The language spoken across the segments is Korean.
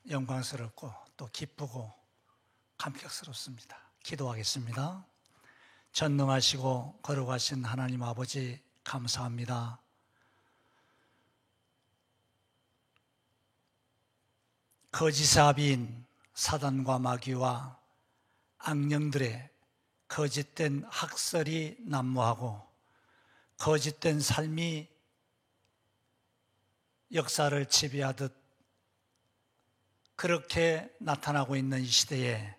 영광스럽고 또 기쁘고 감격스럽습니다. 기도하겠습니다. 전능하시고 거룩하신 하나님 아버지 감사합니다. 거짓의 아비인 사단과 마귀와 악령들의 거짓된 학설이 난무하고 거짓된 삶이 역사를 지배하듯 그렇게 나타나고 있는 이 시대에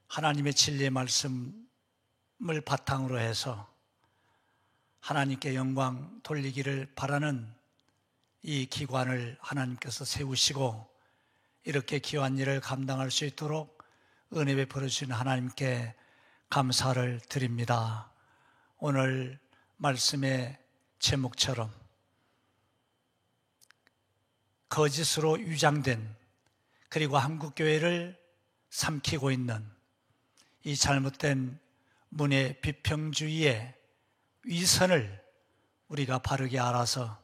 하나님의 진리의 말씀을 바탕으로 해서 하나님께 영광 돌리기를 바라는 이 기관을 하나님께서 세우시고 이렇게 귀한 일을 감당할 수 있도록 은혜 베풀어 주신 하나님께 감사를 드립니다. 오늘 말씀의 제목처럼 거짓으로 위장된 그리고 한국교회를 삼키고 있는 이 잘못된 문해 비평주의의 위선을 우리가 바르게 알아서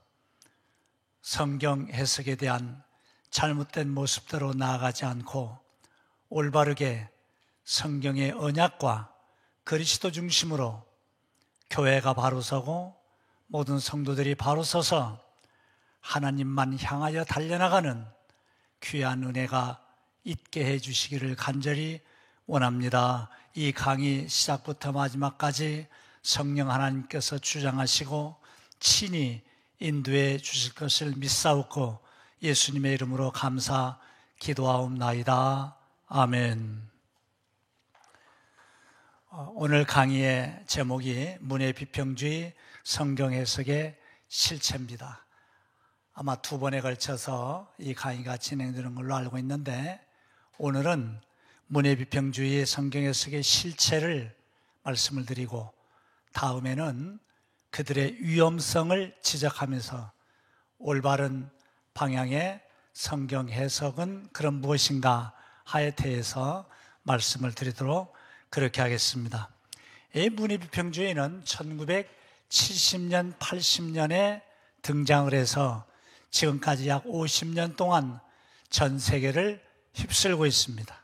성경 해석에 대한 잘못된 모습대로 나아가지 않고 올바르게 성경의 언약과 그리스도 중심으로 교회가 바로 서고 모든 성도들이 바로 서서 하나님만 향하여 달려나가는 귀한 은혜가 있게 해주시기를 간절히 원합니다. 이 강의 시작부터 마지막까지 성령 하나님께서 주장하시고 친히 인도해 주실 것을 믿사옵고 예수님의 이름으로 감사 기도하옵나이다. 아멘. 오늘 강의의 제목이 문해 비평주의 성경 해석의 실체입니다. 아마 2번에 걸쳐서 이 강의가 진행되는 걸로 알고 있는데 오늘은 문해 비평주의 성경 해석의 실체를 말씀을 드리고 다음에는 그들의 위험성을 지적하면서 올바른 방향의 성경 해석은 그런 무엇인가 하에 대해서 말씀을 드리도록 그렇게 하겠습니다. 이 문해 비평주의는 1970년, 80년에 등장을 해서 지금까지 약 50년 동안 전 세계를 휩쓸고 있습니다.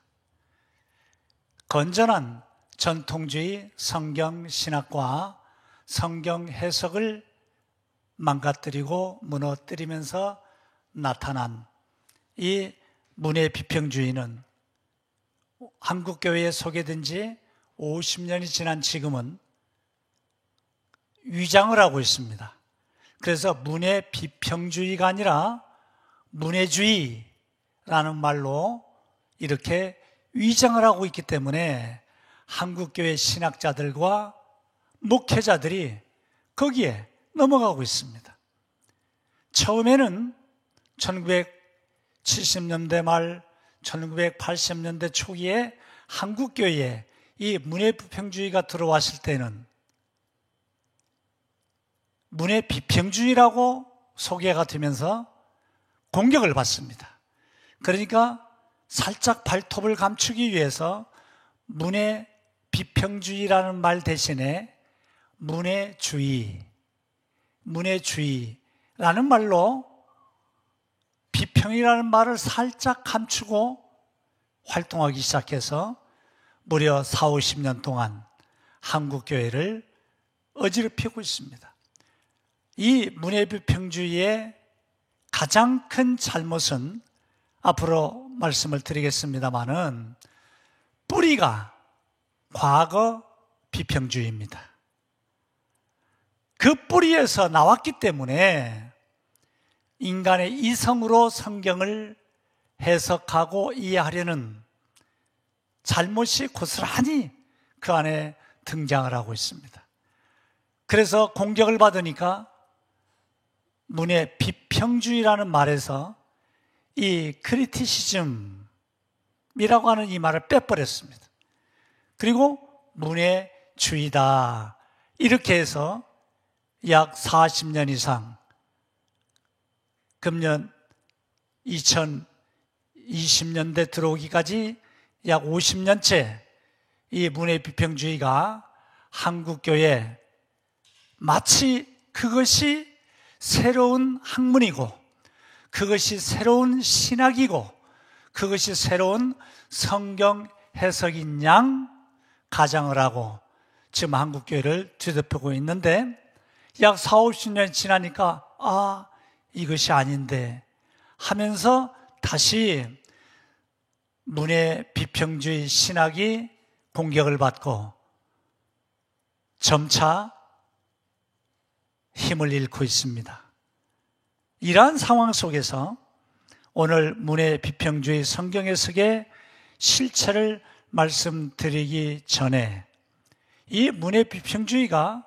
건전한 전통주의 성경 신학과 성경 해석을 망가뜨리고 무너뜨리면서 나타난 이 문해 비평주의는 한국교회에 소개된 지 50년이 지난 지금은 위장을 하고 있습니다. 그래서 문해 비평주의가 아니라 문해주의라는 말로 이렇게 위장을 하고 있기 때문에 한국교회 신학자들과 목회자들이 거기에 넘어가고 있습니다. 처음에는 1970년대 말 1980년대 초기에 한국교회에 이 문해 비평주의가 들어왔을 때는 문해 비평주의라고 소개가 되면서 공격을 받습니다. 그러니까 살짝 발톱을 감추기 위해서 문해 비평주의라는 말 대신에 문해주의라는 말로 비평이라는 말을 살짝 감추고 활동하기 시작해서 무려 40-50년 동안 한국교회를 어지럽히고 있습니다. 이 문해비평주의의 가장 큰 잘못은 앞으로 말씀을 드리겠습니다마는 뿌리가 과거 비평주의입니다. 그 뿌리에서 나왔기 때문에 인간의 이성으로 성경을 해석하고 이해하려는 잘못이 고스란히 그 안에 등장을 하고 있습니다. 그래서 공격을 받으니까 문해 비평주의라는 말에서 이 크리티시즘이라고 하는 이 말을 빼버렸습니다. 그리고 문해주의다 이렇게 해서 약 40년 이상 금년 2020년대 들어오기까지 약 50년째 이 문해 비평주의가 한국교회 마치 그것이 새로운 학문이고 그것이 새로운 신학이고 그것이 새로운 성경 해석인 양 가장을 하고 지금 한국교회를 뒤덮고 있는데 약 40, 50년 지나니까 이것이 아닌데 하면서 다시 문해 비평주의 신학이 공격을 받고 점차 힘을 잃고 있습니다. 이러한 상황 속에서 오늘 문해 비평주의 성경 해석의 실체를 말씀드리기 전에 이 문해 비평주의가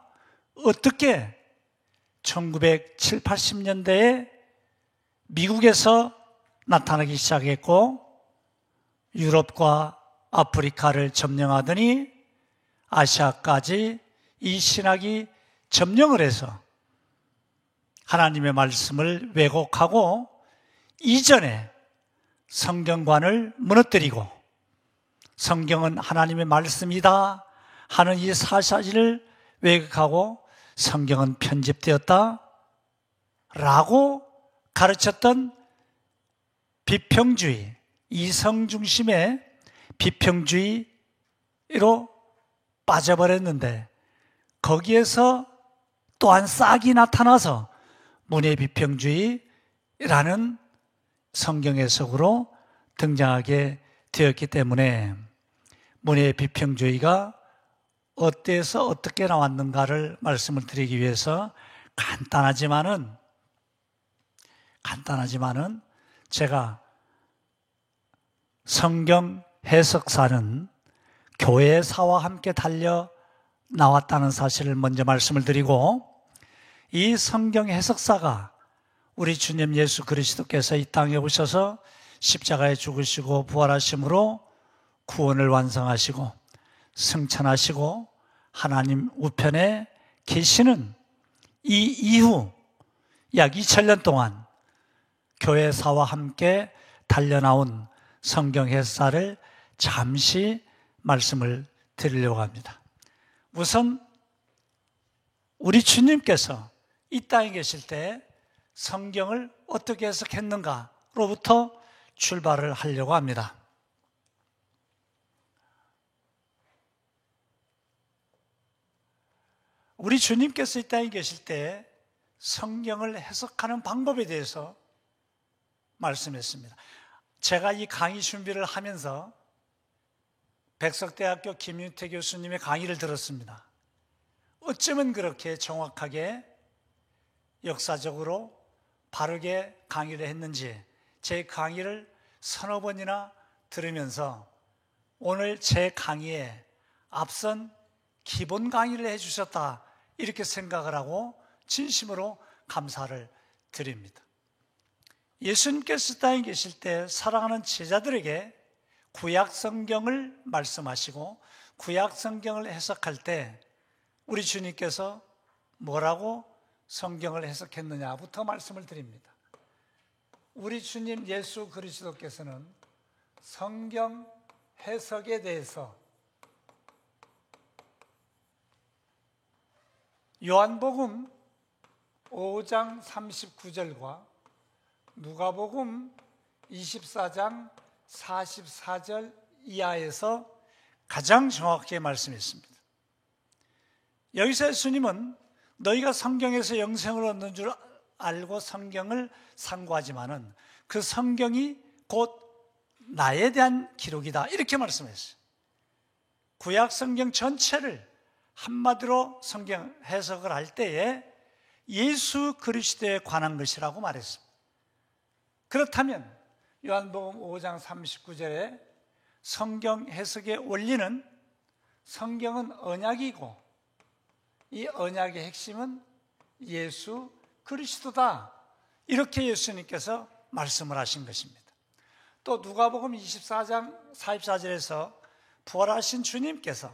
어떻게 1970, 80년대에 미국에서 나타나기 시작했고 유럽과 아프리카를 점령하더니 아시아까지 이 신학이 점령을 해서 하나님의 말씀을 왜곡하고 이전에 성경관을 무너뜨리고 성경은 하나님의 말씀이다 하는 이 사실을 왜곡하고 성경은 편집되었다 라고 가르쳤던 비평주의, 이성 중심의 비평주의로 빠져버렸는데 거기에서 또한 싹이 나타나서 문해 비평주의라는 성경 해석으로 등장하게 되었기 때문에 문해 비평주의가 어디에서 어떻게 나왔는가를 말씀을 드리기 위해서 간단하지만은 제가 성경 해석사는 교회사와 함께 달려 나왔다는 사실을 먼저 말씀을 드리고 이 성경 해석사가 우리 주님 예수 그리스도께서 이 땅에 오셔서 십자가에 죽으시고 부활하심으로 구원을 완성하시고 승천하시고 하나님 우편에 계시는 이 이후 약 2000년 동안 교회사와 함께 달려나온 성경 해석사를 잠시 말씀을 드리려고 합니다. 우선 우리 주님께서 이 땅에 계실 때 성경을 어떻게 해석했는가로부터 출발을 하려고 합니다. 우리 주님께서 이 땅에 계실 때 성경을 해석하는 방법에 대해서 말씀했습니다. 제가 이 강의 준비를 하면서 백석대학교 김윤태 교수님의 강의를 들었습니다. 어쩌면 그렇게 정확하게 역사적으로 바르게 강의를 했는지 제 강의를 서너 번이나 들으면서 오늘 제 강의에 앞선 기본 강의를 해주셨다 이렇게 생각을 하고 진심으로 감사를 드립니다. 예수님께서 땅에 계실 때 사랑하는 제자들에게 구약 성경을 말씀하시고 구약 성경을 해석할 때 우리 주님께서 뭐라고 성경을 해석했느냐부터 말씀을 드립니다. 우리 주님 예수 그리스도께서는 성경 해석에 대해서 요한복음 5장 39절과 누가복음 24장 44절 이하에서 가장 정확하게 말씀했습니다. 여기서 예수님은 너희가 성경에서 영생을 얻는 줄 알고 성경을 상고하지만은 그 성경이 곧 나에 대한 기록이다 이렇게 말씀했어요. 구약 성경 전체를 한마디로 성경 해석을 할 때에 예수 그리스도에 관한 것이라고 말했습니다. 그렇다면 요한복음 5장 39절에 성경 해석의 원리는 성경은 언약이고 이 언약의 핵심은 예수 그리스도다 이렇게 예수님께서 말씀을 하신 것입니다. 또 누가복음 24장 44절에서 부활하신 주님께서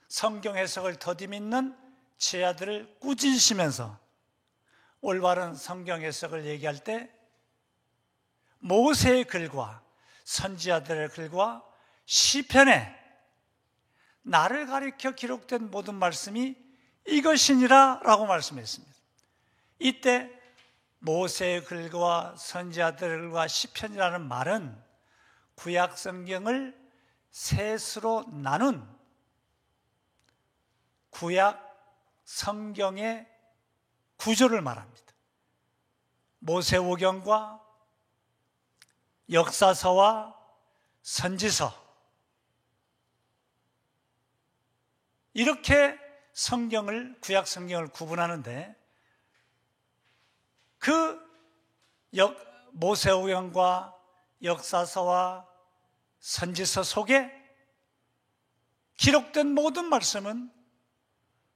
성경 해석을 더디 믿는 제 아들을 꾸짖으시면서 올바른 성경 해석을 얘기할 때 모세의 글과 선지자들의 글과 시편에 나를 가리켜 기록된 모든 말씀이 이것이니라 라고 말씀했습니다. 이때 모세의 글과 선지자들과 시편이라는 말은 구약 성경을 셋으로 나눈 구약 성경의 구조를 말합니다. 모세오경과 역사서와 선지서, 이렇게 구약 성경을 구분하는데, 그 모세오경과 역사서와 선지서 속에 기록된 모든 말씀은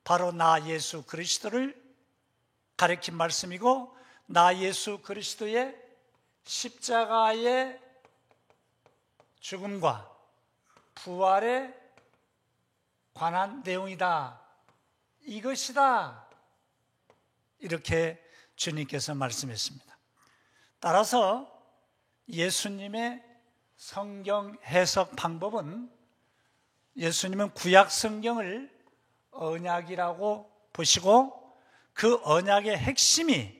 바로 나 예수 그리스도를 가리킨 말씀이고, 나 예수 그리스도의 십자가의 죽음과 부활에 관한 내용이다, 이것이다, 이렇게 주님께서 말씀했습니다. 따라서 예수님의 성경 해석 방법은, 예수님은 구약 성경을 언약이라고 보시고 그 언약의 핵심이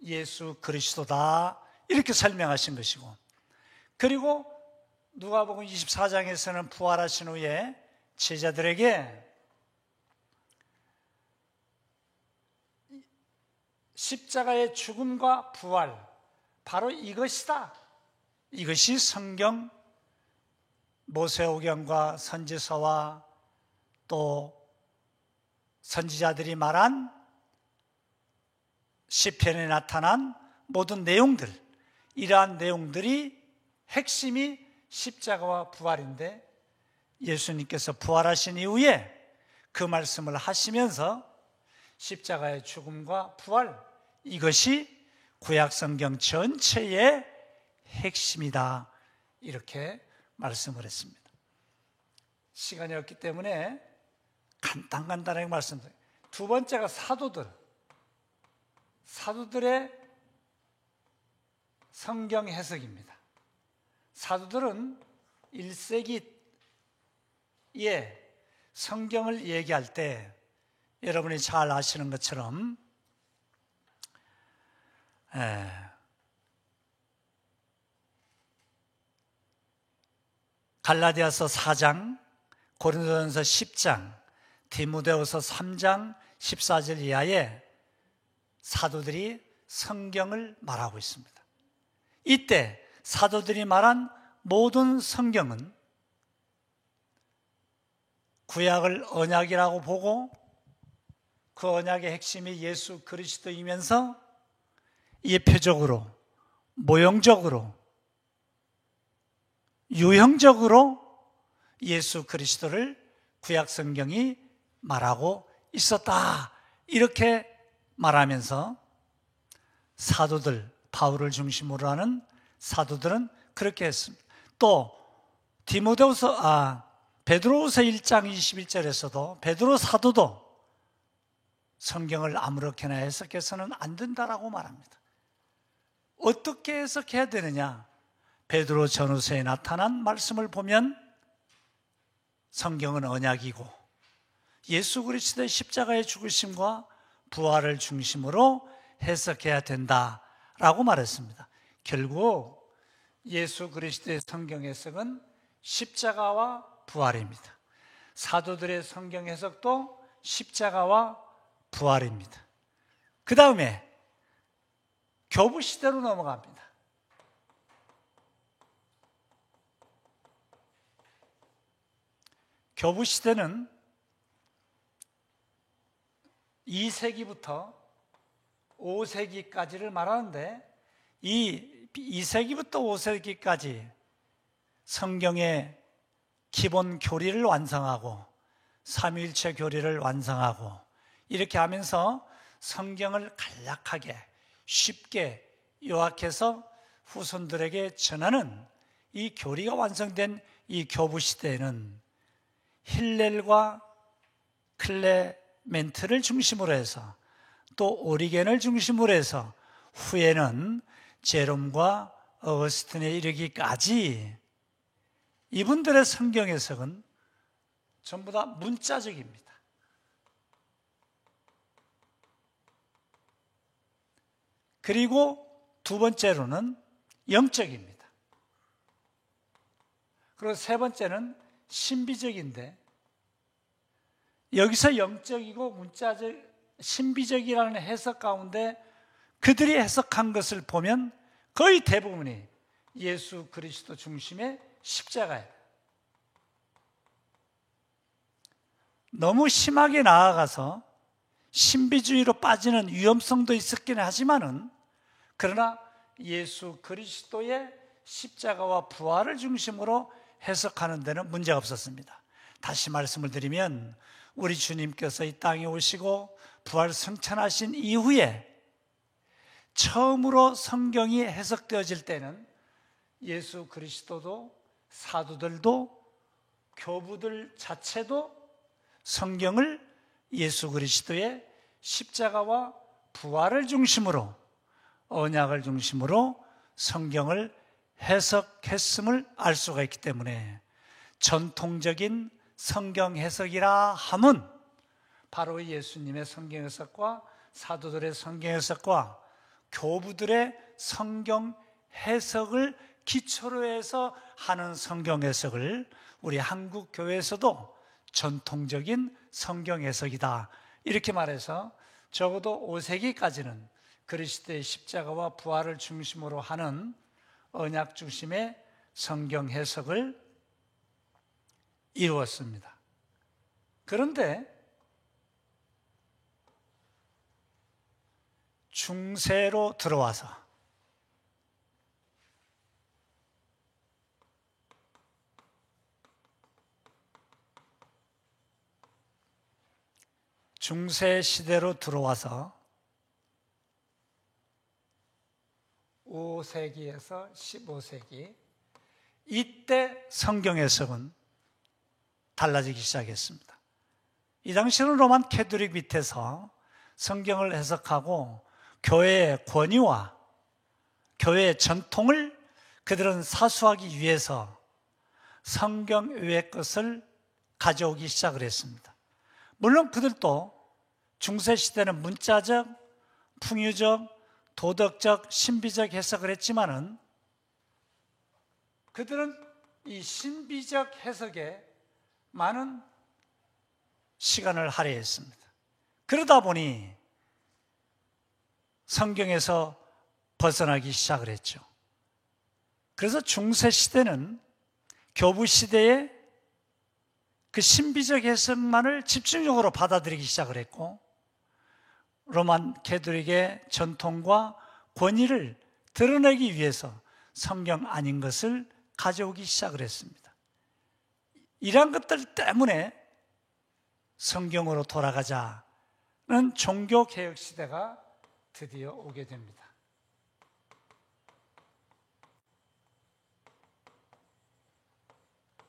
예수 그리스도다, 이렇게 설명하신 것이고, 그리고 누가복음 24장에서는 부활하신 후에 제자들에게 십자가의 죽음과 부활, 바로 이것이다, 이것이 성경 모세오경과 선지서와 또 선지자들이 말한 시편에 나타난 모든 내용들, 이러한 내용들이 핵심이 십자가와 부활인데, 예수님께서 부활하신 이후에 그 말씀을 하시면서 십자가의 죽음과 부활, 이것이 구약 성경 전체의 핵심이다, 이렇게 말씀을 했습니다. 시간이 없기 때문에 간단하게 말씀드려요. 두 번째가 사도들의 성경 해석입니다. 사도들은 1세기에 성경을 얘기할 때 여러분이 잘 아시는 것처럼 갈라디아서 4장, 고린도전서 10장, 디모데후서 3장 14절 이하에 사도들이 성경을 말하고 있습니다. 이때 사도들이 말한 모든 성경은 구약을 언약이라고 보고 그 언약의 핵심이 예수 그리스도이면서 예표적으로, 모형적으로, 유형적으로 예수 그리스도를 구약 성경이 말하고 있었다, 이렇게 말하면서 사도들, 바울을 중심으로 하는 사도들은 그렇게 했습니다. 또 베드로후서 1장 21절에서도 베드로 사도도 성경을 아무렇게나 해석해서는 안 된다라고 말합니다. 어떻게 해석해야 되느냐? 베드로 전후서에 나타난 말씀을 보면 성경은 언약이고 예수 그리스도의 십자가의 죽으심과 부활을 중심으로 해석해야 된다라고 말했습니다. 결국 예수 그리스도의 성경 해석은 십자가와 부활입니다. 사도들의 성경 해석도 십자가와 부활입니다. 그 다음에 교부 시대로 넘어갑니다. 교부 시대는 2세기부터 5세기까지를 말하는데, 이 2세기부터 5세기까지 성경의 기본 교리를 완성하고 삼위일체 교리를 완성하고 이렇게 하면서 성경을 간략하게 쉽게 요약해서 후손들에게 전하는 이 교리가 완성된 이 교부 시대에는 힐렐과 클레멘트를 중심으로 해서 또 오리겐을 중심으로 해서 후에는 제롬과 어거스틴에 이르기까지 이분들의 성경 해석은 전부 다 문자적입니다. 그리고 두 번째로는 영적입니다. 그리고 세 번째는 신비적인데, 여기서 영적이고 문자적, 신비적이라는 해석 가운데 그들이 해석한 것을 보면 거의 대부분이 예수 그리스도 중심의 십자가예요. 너무 심하게 나아가서 신비주의로 빠지는 위험성도 있었긴 하지만은, 그러나 예수 그리스도의 십자가와 부활을 중심으로 해석하는 데는 문제가 없었습니다. 다시 말씀을 드리면, 우리 주님께서 이 땅에 오시고 부활 승천하신 이후에 처음으로 성경이 해석되어질 때는 예수 그리스도도, 사도들도, 교부들 자체도 성경을 예수 그리스도의 십자가와 부활을 중심으로, 언약을 중심으로 성경을 해석했음을 알 수가 있기 때문에, 전통적인 성경 해석이라 함은 바로 예수님의 성경 해석과 사도들의 성경 해석과 교부들의 성경 해석을 기초로 해서 하는 성경 해석을 우리 한국 교회에서도 전통적인 성경 해석이다, 이렇게 말해서 적어도 5세기까지는 그리스도의 십자가와 부활을 중심으로 하는 언약 중심의 성경 해석을 이루었습니다. 그런데 중세로 들어와서 중세 시대로 들어와서 5세기에서 15세기, 이때 성경 해석은 달라지기 시작했습니다. 이 당시는 로만 캐토릭 밑에서 성경을 해석하고 교회의 권위와 교회의 전통을 그들은 사수하기 위해서 성경 외의 것을 가져오기 시작을 했습니다. 물론 그들도 중세시대는 문자적, 풍유적, 도덕적, 신비적 해석을 했지만은, 그들은 이 신비적 해석에 많은 시간을 할애했습니다. 그러다 보니 성경에서 벗어나기 시작을 했죠. 그래서 중세시대는 교부시대에 그 신비적 해석만을 집중적으로 받아들이기 시작을 했고, 로만 캐토릭의 전통과 권위를 드러내기 위해서 성경 아닌 것을 가져오기 시작을 했습니다. 이러한 것들 때문에 성경으로 돌아가자는 종교개혁 시대가 드디어 오게 됩니다.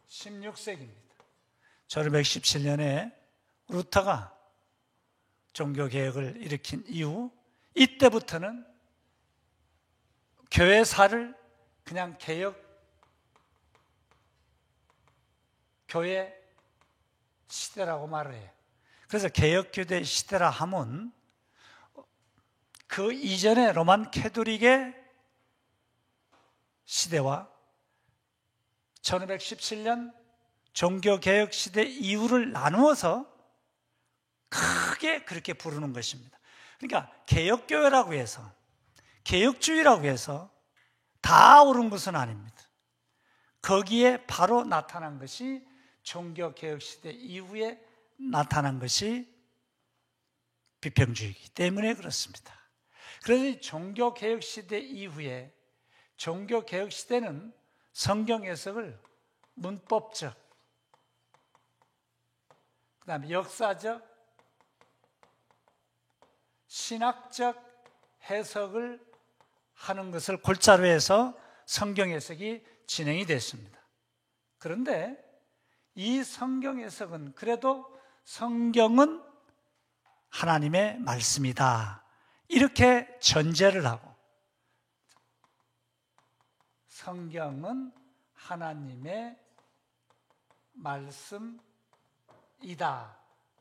16세기입니다. 1517년에 루터가 종교개혁을 일으킨 이후, 이때부터는 교회사를 그냥 교회 시대라고 말을 해요. 그래서 개혁교대 시대라 하면 그 이전에 로만 캐토릭의 시대와 1517년 종교개혁 시대 이후를 나누어서 크게 그렇게 부르는 것입니다. 그러니까 개혁교회라고 해서, 개혁주의라고 해서 다 옳은 것은 아닙니다. 거기에 바로 나타난 것이 종교개혁 시대 이후에 나타난 것이 비평주의이기 때문에 그렇습니다. 그래서 이 종교개혁 시대 이후에, 종교개혁 시대는 성경 해석을 문법적, 그 다음에 역사적, 신학적 해석을 하는 것을 골자로 해서 성경 해석이 진행이 됐습니다. 그런데 이 성경 해석은 그래도 성경은 하나님의 말씀이다, 이렇게 전제를 하고, 성경은 하나님의 말씀이다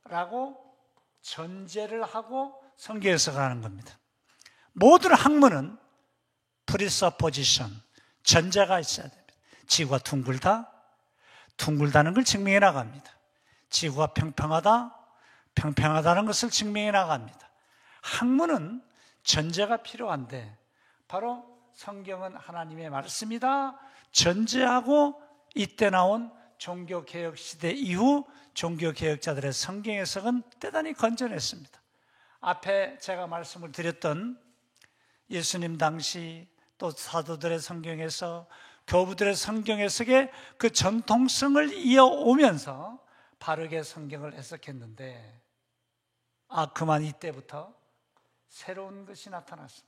라고 전제를 하고 성경 해석을 하는 겁니다. 모든 학문은 presupposition, 전제가 있어야 됩니다. 지구가 둥글다? 둥글다는 걸 증명해 나갑니다. 지구가 평평하다? 평평하다는 것을 증명해 나갑니다. 학문은 전제가 필요한데 바로 성경은 하나님의 말씀이다 전제하고 이때 나온 종교개혁 시대 이후 종교개혁자들의 성경 해석은 대단히 건전했습니다. 앞에 제가 말씀을 드렸던 예수님 당시 또 사도들의 성경 해석, 교부들의 성경 해석의 그 전통성을 이어오면서 바르게 성경을 해석했는데 그만 이때부터 새로운 것이 나타났습니다.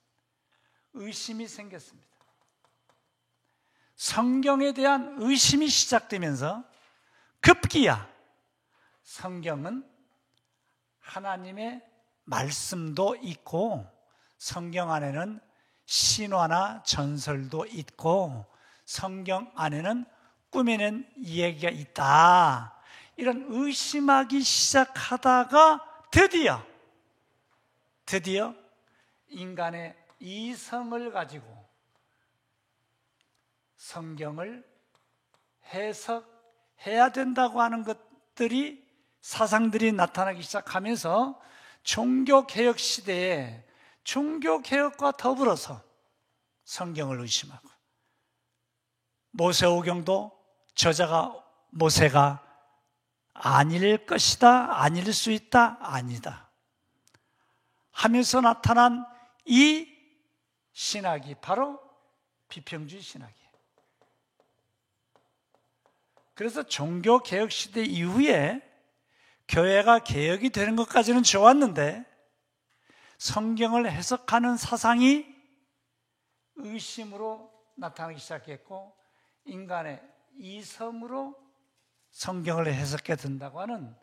의심이 생겼습니다. 성경에 대한 의심이 시작되면서 급기야 성경은 하나님의 말씀도 있고 성경 안에는 신화나 전설도 있고 성경 안에는 꾸며낸 이야기가 있다. 이런 의심하기 시작하다가 드디어 인간의 이성을 가지고 성경을 해석해야 된다고 하는 것들이 사상들이 나타나기 시작하면서 종교개혁 시대에 종교개혁과 더불어서 성경을 의심하고 모세오경도 저자가 모세가 아닐 것이다, 아닐 수 있다, 아니다 하면서 나타난 이 신학이 바로 비평주의 신학이에요. 그래서 종교개혁 시대 이후에 교회가 개혁이 되는 것까지는 좋았는데 성경을 해석하는 사상이 의심으로 나타나기 시작했고 인간의 이성으로 성경을 해석해야 된다고 하는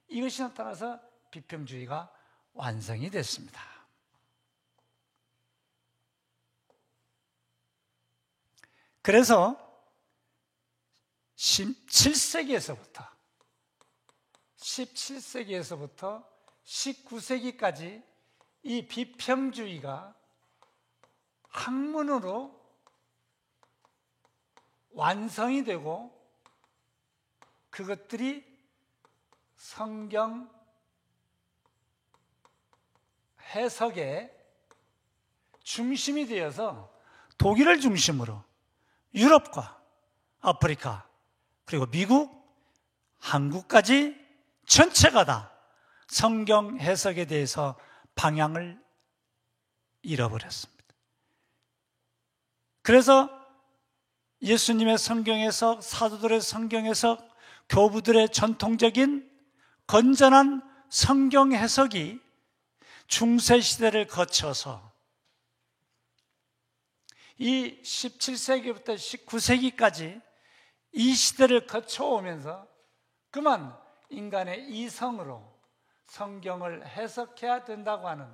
이것이 나타나서 비평주의가 완성이 됐습니다. 그래서 17세기에서부터 19세기까지 이 비평주의가 학문으로 완성이 되고 그것들이 성경 해석의 중심이 되어서 독일을 중심으로 유럽과 아프리카 그리고 미국, 한국까지 전체가 다 성경 해석에 대해서 방향을 잃어버렸습니다. 그래서 예수님의 성경 해석, 사도들의 성경 해석, 교부들의 전통적인 건전한 성경 해석이 중세시대를 거쳐서 이 17세기부터 19세기까지 이 시대를 거쳐오면서 그만 인간의 이성으로 성경을 해석해야 된다고 하는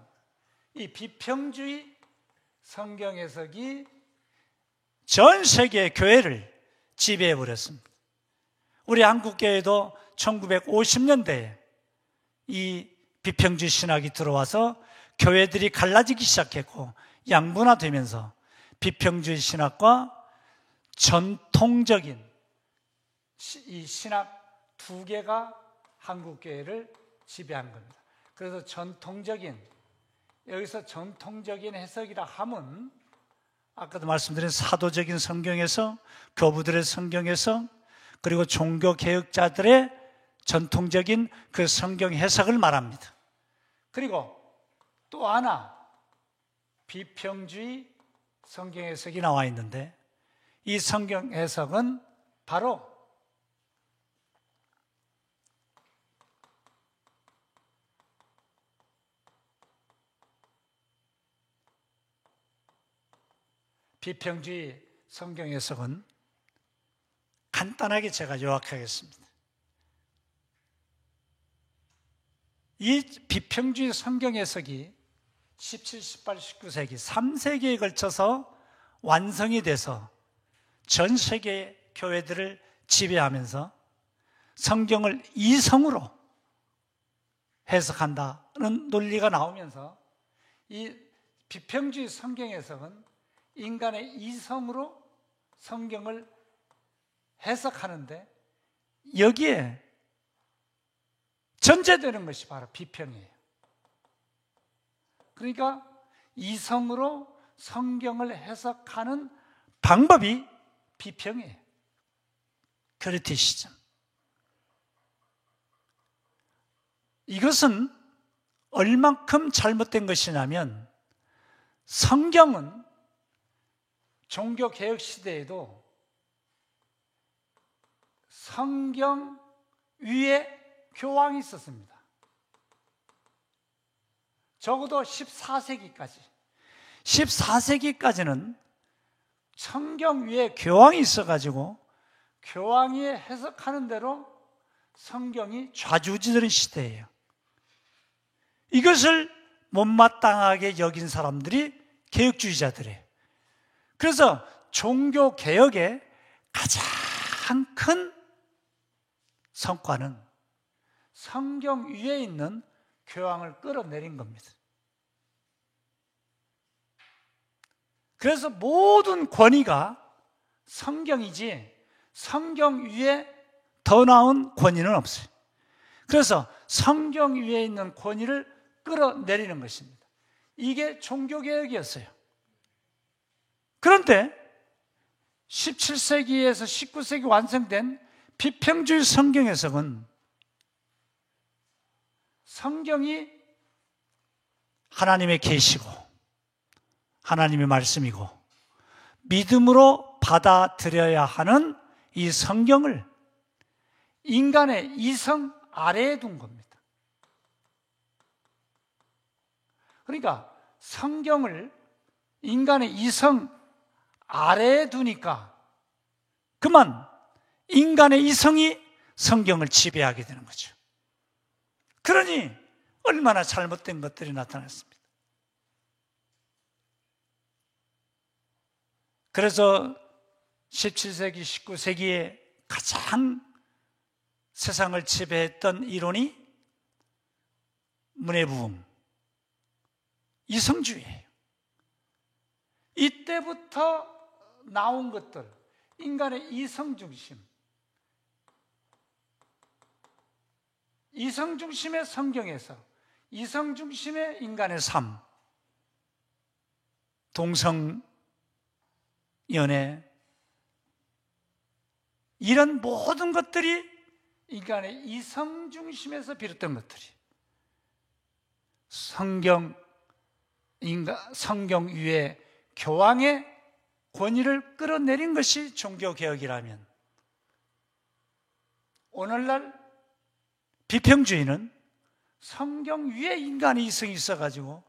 이 비평주의 성경 해석이 전 세계의 교회를 지배해버렸습니다. 우리 한국교회도 1950년대에 이 비평주의 신학이 들어와서 교회들이 갈라지기 시작했고 양분화되면서 비평주의 신학과 전통적인 이 신학 두 개가 한국교회를 지배한 겁니다. 그래서 여기서 전통적인 해석이라 함은 아까도 말씀드린 사도적인 성경에서 교부들의 성경에서 그리고 종교개혁자들의 전통적인 그 성경 해석을 말합니다. 그리고 또 하나 비평주의 성경 해석이 나와 있는데 이 성경 해석은 바로 비평주의 성경 해석은 간단하게 제가 요약하겠습니다. 이 비평주의 성경 해석이 17, 18, 19세기 3세기에 걸쳐서 완성이 돼서 전 세계 교회들을 지배하면서 성경을 이성으로 해석한다는 논리가 나오면서 이 비평주의 성경 해석은 인간의 이성으로 성경을 해석하는데 여기에 전제되는 것이 바로 비평이에요. 그러니까 이성으로 성경을 해석하는 방법이 비평이에요. 크리티시즘. 이것은 얼만큼 잘못된 것이냐면 성경은 종교개혁 시대에도 성경 위에 교황이 있었습니다. 적어도 14세기까지는 성경 위에 교황이 있어가지고 교황이 해석하는 대로 성경이 좌지우지되는 시대예요. 이것을 못마땅하게 여긴 사람들이 개혁주의자들이에요. 그래서 종교개혁의 가장 큰 성과는 성경 위에 있는 교황을 끌어내린 겁니다. 그래서 모든 권위가 성경이지 성경 위에 더 나은 권위는 없어요. 그래서 성경 위에 있는 권위를 끌어내리는 것입니다. 이게 종교개혁이었어요. 그런데 17세기에서 19세기 완성된 비평주의 성경 해석은 성경이 하나님의 계시고 하나님의 말씀이고 믿음으로 받아들여야 하는 이 성경을 인간의 이성 아래에 둔 겁니다. 그러니까 성경을 인간의 이성 아래에 두니까 그만 인간의 이성이 성경을 지배하게 되는 거죠. 그러니 얼마나 잘못된 것들이 나타났습니다. 그래서 17세기, 19세기에 가장 세상을 지배했던 이론이 문해부흥, 이성주의예요. 이때부터 나온 것들, 인간의 이성중심, 이성중심의 성경에서 이성중심의 인간의 삶, 동성연애, 이런 모든 것들이 인간의 이성중심에서 비롯된 것들이 성경 위에 교황의 권위를 끌어내린 것이 종교개혁이라면 오늘날 비평주의는 성경 위에 인간의 이성이 있어가지고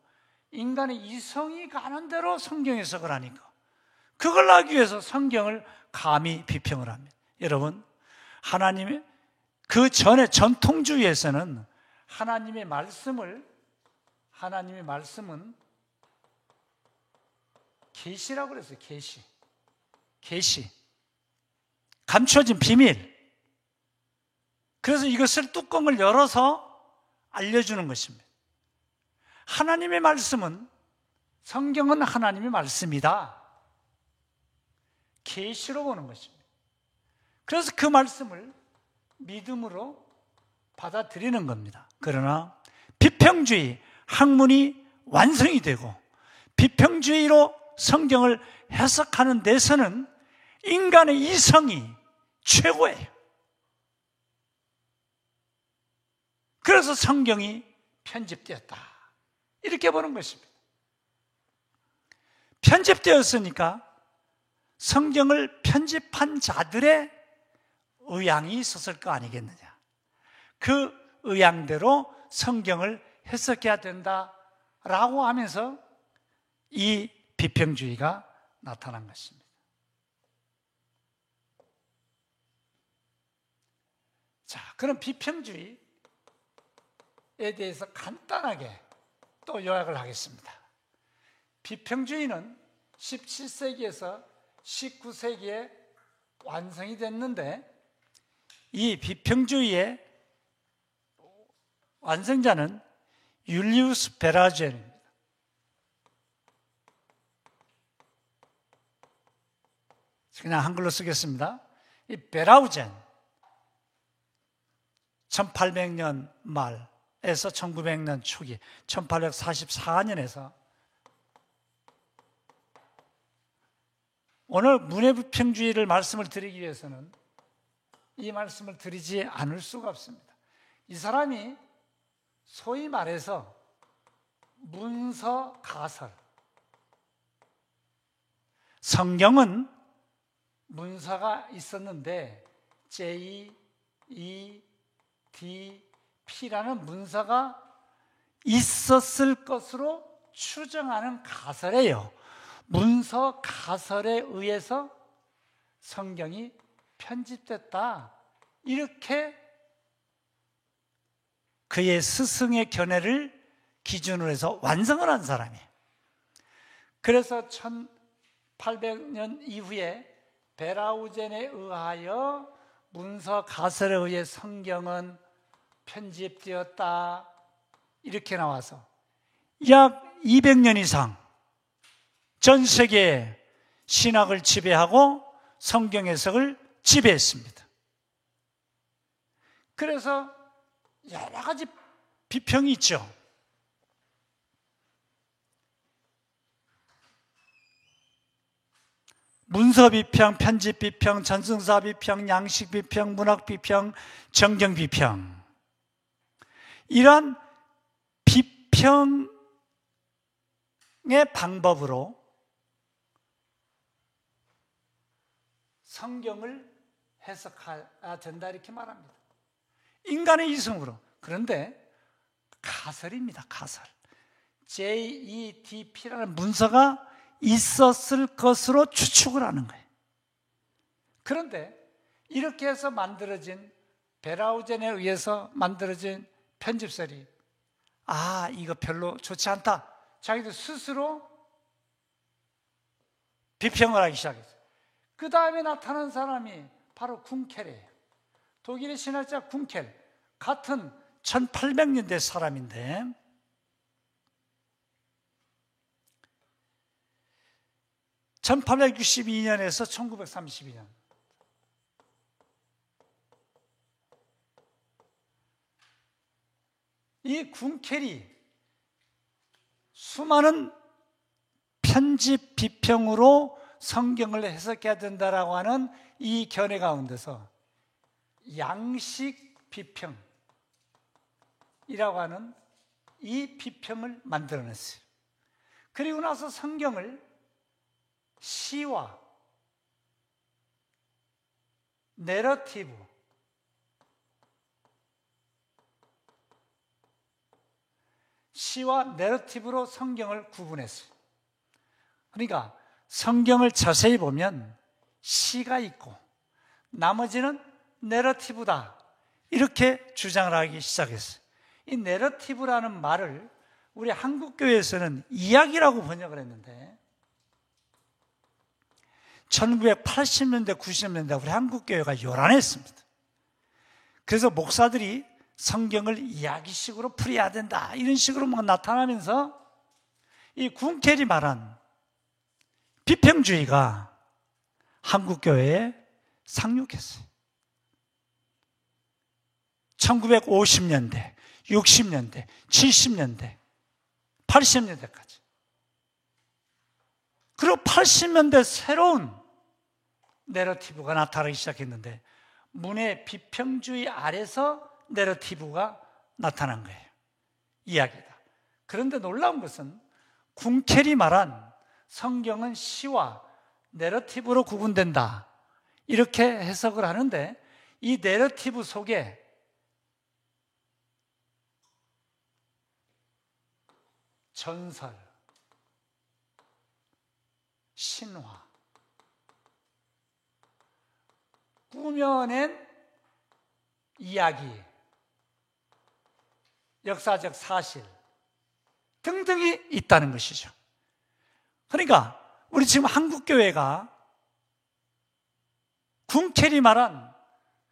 인간의 이성이 가는 대로 성경 해석을 하니까 그걸 하기 위해서 성경을 감히 비평을 합니다. 여러분, 하나님의 그 전에 전통주의에서는 하나님의 말씀은 계시라고 그랬어요. 계시. 감춰진 비밀. 그래서 이것을 뚜껑을 열어서 알려주는 것입니다. 하나님의 말씀은, 성경은 하나님의 말씀이다. 계시로 보는 것입니다. 그래서 그 말씀을 믿음으로 받아들이는 겁니다. 그러나 비평주의, 학문이 완성이 되고 비평주의로 성경을 해석하는 데서는 인간의 이성이 최고예요. 그래서 성경이 편집되었다. 이렇게 보는 것입니다. 편집되었으니까 성경을 편집한 자들의 의향이 있었을 거 아니겠느냐. 그 의향대로 성경을 해석해야 된다라고 하면서 이 비평주의가 나타난 것입니다. 자, 그럼 비평주의에 대해서 간단하게 또 요약을 하겠습니다. 비평주의는 17세기에서 19세기에 완성이 됐는데 이 비평주의의 완성자는 율리우스 베라젤입니다. 그냥 한글로 쓰겠습니다. 이 베라우젠 1800년 말에서 1900년 초기 1844년에서 오늘 문해부평주의를 말씀을 드리기 위해서는 이 말씀을 드리지 않을 수가 없습니다. 이 사람이 소위 말해서 문서 가설, 성경은 문서가 있었는데 J, E, D, P라는 문서가 있었을 것으로 추정하는 가설이에요. 문서 가설에 의해서 성경이 편집됐다. 이렇게 그의 스승의 견해를 기준으로 해서 완성을 한 사람이에요. 그래서 1800년 이후에 베라우젠에 의하여 문서 가설에 의해 성경은 편집되었다. 이렇게 나와서 약 200년 이상 전 세계의 신학을 지배하고 성경 해석을 지배했습니다. 그래서 여러 가지 비평이 있죠. 문서 비평, 편집 비평, 전승사 비평, 양식 비평, 문학 비평, 정경 비평. 이러한 비평의 방법으로 성경을 해석해야 된다 이렇게 말합니다. 인간의 이성으로. 그런데 가설입니다. 가설. JEDP라는 문서가 있었을 것으로 추측을 하는 거예요. 그런데 이렇게 해서 만들어진 베라우젠에 의해서 만들어진 편집설이 이거 별로 좋지 않다. 자기들 스스로 비평을 하기 시작했어요. 그 다음에 나타난 사람이 바로 군켈이에요. 독일의 신학자 군켈. 같은 1800년대 사람인데 (1862년에서) (1932년) 이 군켈이 수많은 편집 비평으로 성경을 해석해야 된다라고 하는 이 견해 가운데서 양식 비평이라고 하는 이 비평을 만들어냈어요. 그리고 나서 성경을 시와 내러티브, 시와 내러티브로 성경을 구분했어요. 그러니까 성경을 자세히 보면 시가 있고 나머지는 내러티브다 이렇게 주장을 하기 시작했어요. 이 내러티브라는 말을 우리 한국교회에서는 이야기라고 번역을 했는데 1980년대, 90년대 우리 한국교회가 요란했습니다. 그래서 목사들이 성경을 이야기식으로 풀어야 된다 이런 식으로 나타나면서 이 군켈이 말한 비평주의가 한국교회에 상륙했어요. 1950년대, 60년대, 70년대, 80년대까지. 그리고 80년대 새로운 내러티브가 나타나기 시작했는데 문의 비평주의 아래서 내러티브가 나타난 거예요. 이야기다. 그런데 놀라운 것은 군켈이 말한 성경은 시와 내러티브로 구분된다 이렇게 해석을 하는데 이 내러티브 속에 전설, 신화, 꾸며낸 이야기, 역사적 사실 등등이 있다는 것이죠. 그러니까 우리 지금 한국교회가 군켈이 말한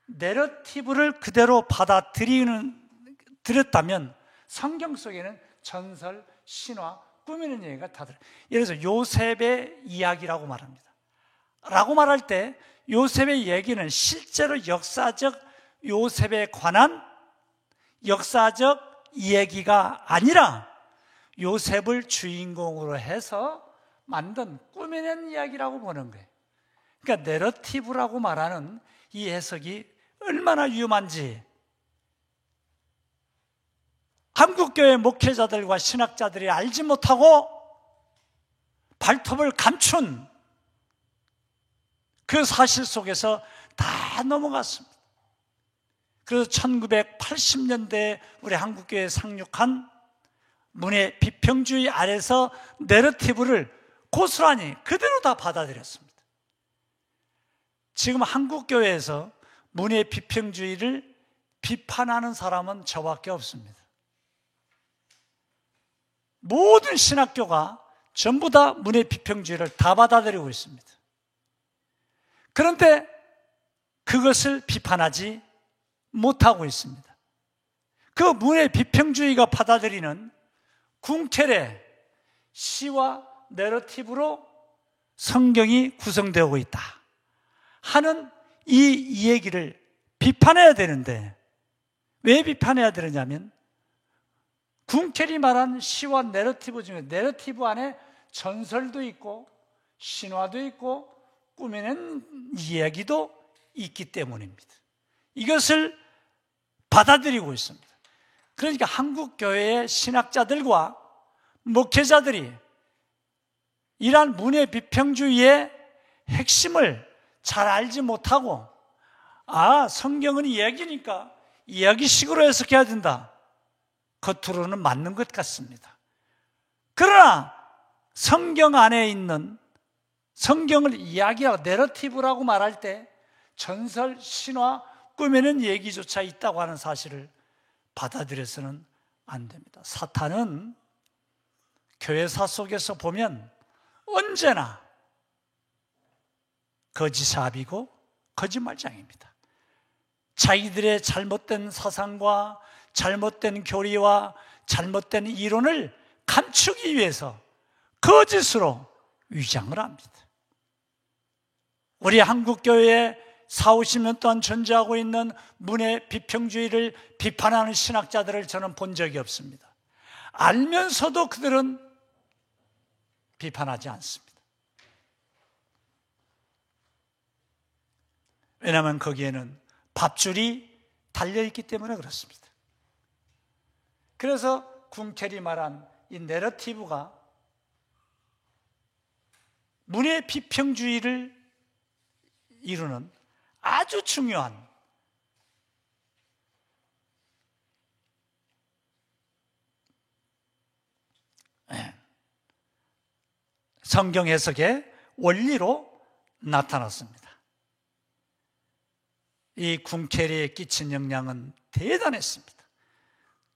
내러티브를 그대로 받아들였다면 성경 속에는 전설, 신화, 꾸미는 얘기가 다 들어요. 예를 들어서 요셉의 이야기라고 말합니다. 라고 말할 때 요셉의 얘기는 실제로 역사적 요셉에 관한 역사적 이야기가 아니라 요셉을 주인공으로 해서 만든 꾸며낸 이야기라고 보는 거예요. 그러니까 내러티브라고 말하는 이 해석이 얼마나 위험한지 한국교회 목회자들과 신학자들이 알지 못하고 발톱을 감춘 그 사실 속에서 다 넘어갔습니다. 그래서 1980년대에 우리 한국교회에 상륙한 문의 비평주의 아래서 내러티브를 고스란히 그대로 다 받아들였습니다. 지금 한국교회에서 문의 비평주의를 비판하는 사람은 저밖에 없습니다. 모든 신학교가 전부 다 문의 비평주의를 다 받아들이고 있습니다. 그런데 그것을 비판하지 못하고 있습니다. 그 문의 비평주의가 받아들이는 궁켈의 시와 내러티브로 성경이 구성되고 있다 하는 이 얘기를 비판해야 되는데, 왜 비판해야 되느냐면 궁켈이 말한 시와 내러티브 중에 내러티브 안에 전설도 있고 신화도 있고 꾸며낸 이야기도 있기 때문입니다. 이것을 받아들이고 있습니다. 그러니까 한국 교회의 신학자들과 목회자들이 이러한 문의 비평주의의 핵심을 잘 알지 못하고, 성경은 이야기니까 이야기식으로 해석해야 된다, 겉으로는 맞는 것 같습니다. 그러나 성경 안에 있는, 성경을 이야기하고 내러티브라고 말할 때 전설, 신화, 꾸며낸 얘기조차 있다고 하는 사실을 받아들여서는 안 됩니다. 사탄은 교회사 속에서 보면 언제나 거짓삽이고 거짓말장입니다. 자기들의 잘못된 사상과 잘못된 교리와 잘못된 이론을 감추기 위해서 거짓으로 위장을 합니다. 우리 한국교회에 40-50년 동안 존재하고 있는 문의 비평주의를 비판하는 신학자들을 저는 본 적이 없습니다. 알면서도 그들은 비판하지 않습니다. 왜냐하면 거기에는 밥줄이 달려있기 때문에 그렇습니다. 그래서 궁켈이 말한 이 내러티브가 문의 비평주의를 이루는 아주 중요한 성경 해석의 원리로 나타났습니다. 이 궁켈이 끼친 영향은 대단했습니다.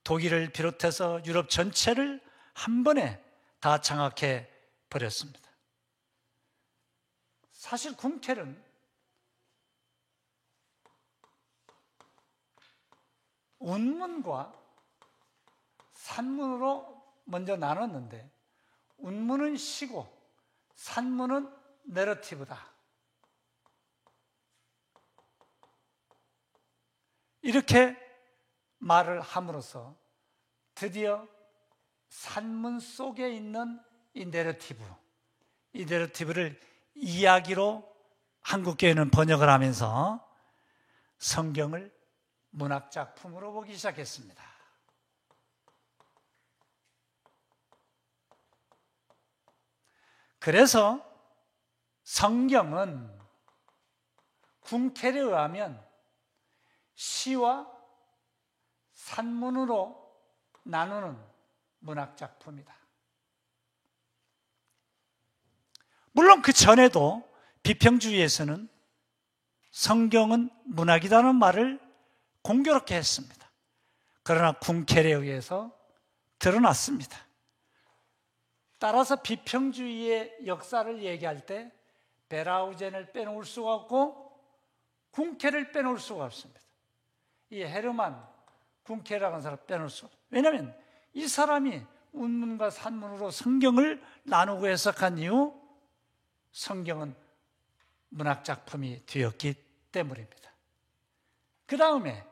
독일을 비롯해서 유럽 전체를 한 번에 다 장악해 버렸습니다. 사실 궁켈은 운문과 산문으로 먼저 나눴는데, 운문은 시고 산문은 내러티브다, 이렇게 말을 함으로써 드디어 산문 속에 있는 이 내러티브를 이야기로 한국교회는 번역을 하면서 성경을 문학작품으로 보기 시작했습니다. 그래서 성경은 궁켈에 의하면 시와 산문으로 나누는 문학작품이다. 물론 그 전에도 비평주의에서는 성경은 문학이라는 말을 공교롭게 했습니다. 그러나 궁켈에 의해서 드러났습니다. 따라서 비평주의의 역사를 얘기할 때 베라우젠을 빼놓을 수가 없고 궁켈을 빼놓을 수가 없습니다. 이 헤르만 궁켈이라는 사람을 빼놓을 수가 없습니다. 왜냐하면 이 사람이 운문과 산문으로 성경을 나누고 해석한 이후 성경은 문학작품이 되었기 때문입니다. 그 다음에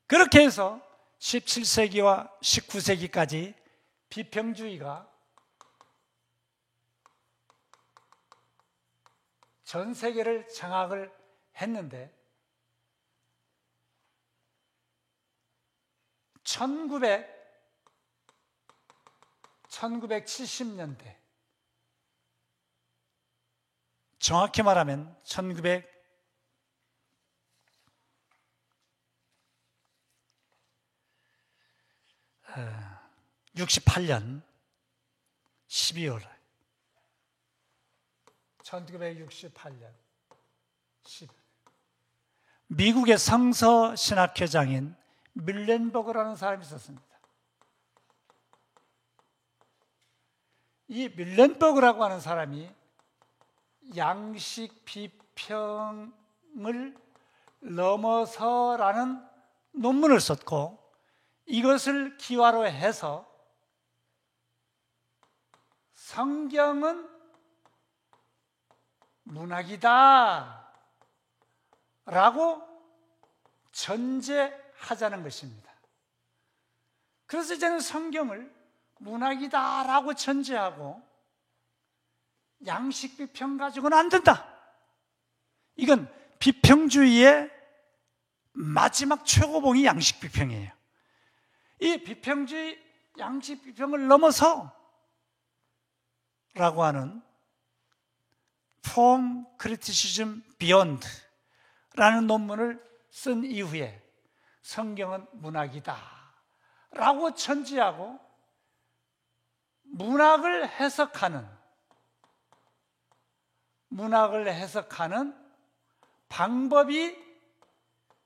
그렇게 해서 17세기와 19세기까지 비평주의가 전 세계를 장악을 했는데 1970년대, 정확히 말하면 1968년 12월 1968년 10월 미국의 성서신학회장인 뮬렌버그라는 사람이 있었습니다. 이 뮬렌버그라고 하는 사람이 양식 비평을 넘어서라는 논문을 썼고 이것을 기화로 해서 성경은 문학이다 라고 전제하자는 것입니다. 그래서 이제는 성경을 문학이다 라고 전제하고 양식 비평 가지고는 안 된다. 이건 비평주의의 마지막 최고봉이 양식 비평이에요. 이 비평주의 양식 비평을 넘어서 라고 하는 From Criticism Beyond 라는 논문을 쓴 이후에 성경은 문학이다 라고 전제하고 문학을 해석하는 방법이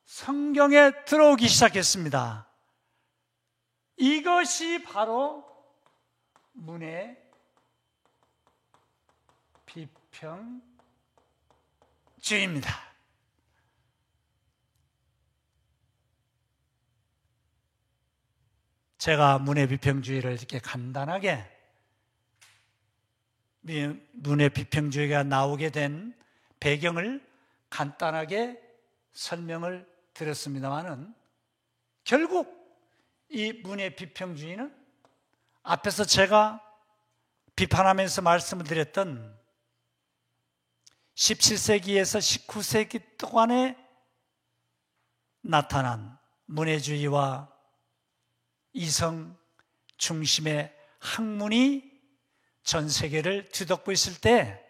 성경에 들어오기 시작했습니다. 이것이 바로 문의 비평주의입니다. 제가 문의 비평주의를 이렇게 간단하게 문의 비평주의가 나오게 된 배경을 간단하게 설명을 드렸습니다마는 결국 이 문의 비평주의는 앞에서 제가 비판하면서 말씀을 드렸던 17세기에서 19세기 동안에 나타난 문해주의와 이성 중심의 학문이 전 세계를 뒤덮고 있을 때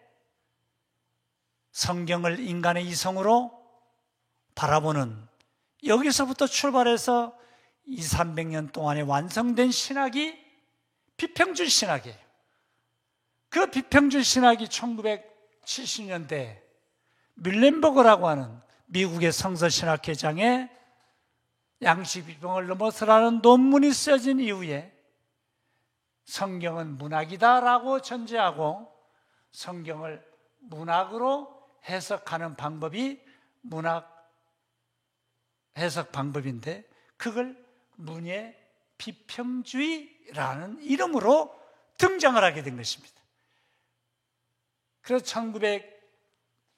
성경을 인간의 이성으로 바라보는 여기서부터 출발해서 200~300년 동안에 완성된 신학이 비평주의 신학이에요. 그 비평주의 신학이 1970년대 뮬렌버그라고 하는 미국의 성서신학회장의 양식 비평을 넘어서라는 논문이 쓰여진 이후에 성경은 문학이다라고 전제하고 성경을 문학으로 해석하는 방법이 문학 해석 방법인데 그걸 문의 비평주의라는 이름으로 등장을 하게 된 것입니다. 그래서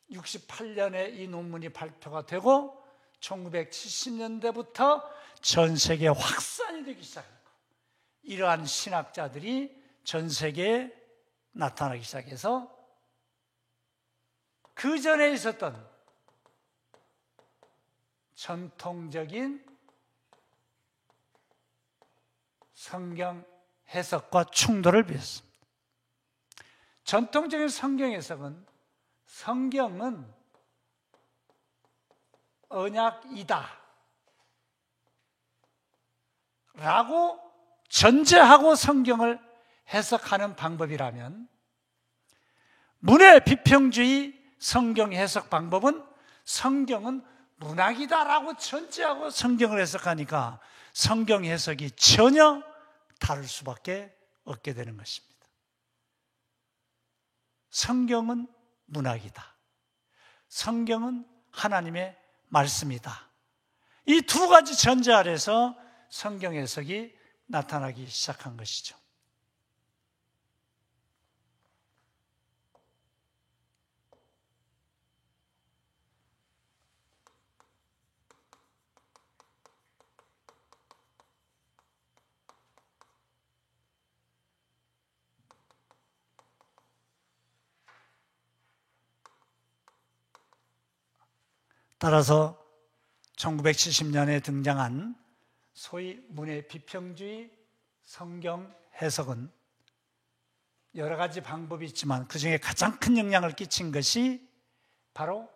1968년에 이 논문이 발표가 되고 1970년대부터 전 세계에 확산이 되기 시작했고 이러한 신학자들이 전 세계에 나타나기 시작해서 그 전에 있었던 전통적인 성경 해석과 충돌을 빚었습니다. 전통적인 성경 해석은 성경은 언약이다 라고 전제하고 성경을 해석하는 방법이라면 문의 비평주의 성경 해석 방법은 성경은 문학이다라고 전제하고 성경을 해석하니까 성경 해석이 전혀 다를 수밖에 없게 되는 것입니다. 성경은 문학이다. 성경은 하나님의 말씀이다. 이 두 가지 전제 아래서 성경 해석이 나타나기 시작한 것이죠. 따라서 1970년에 등장한 소위 문해 비평주의 성경 해석은 여러 가지 방법이 있지만 그 중에 가장 큰 영향을 끼친 것이 바로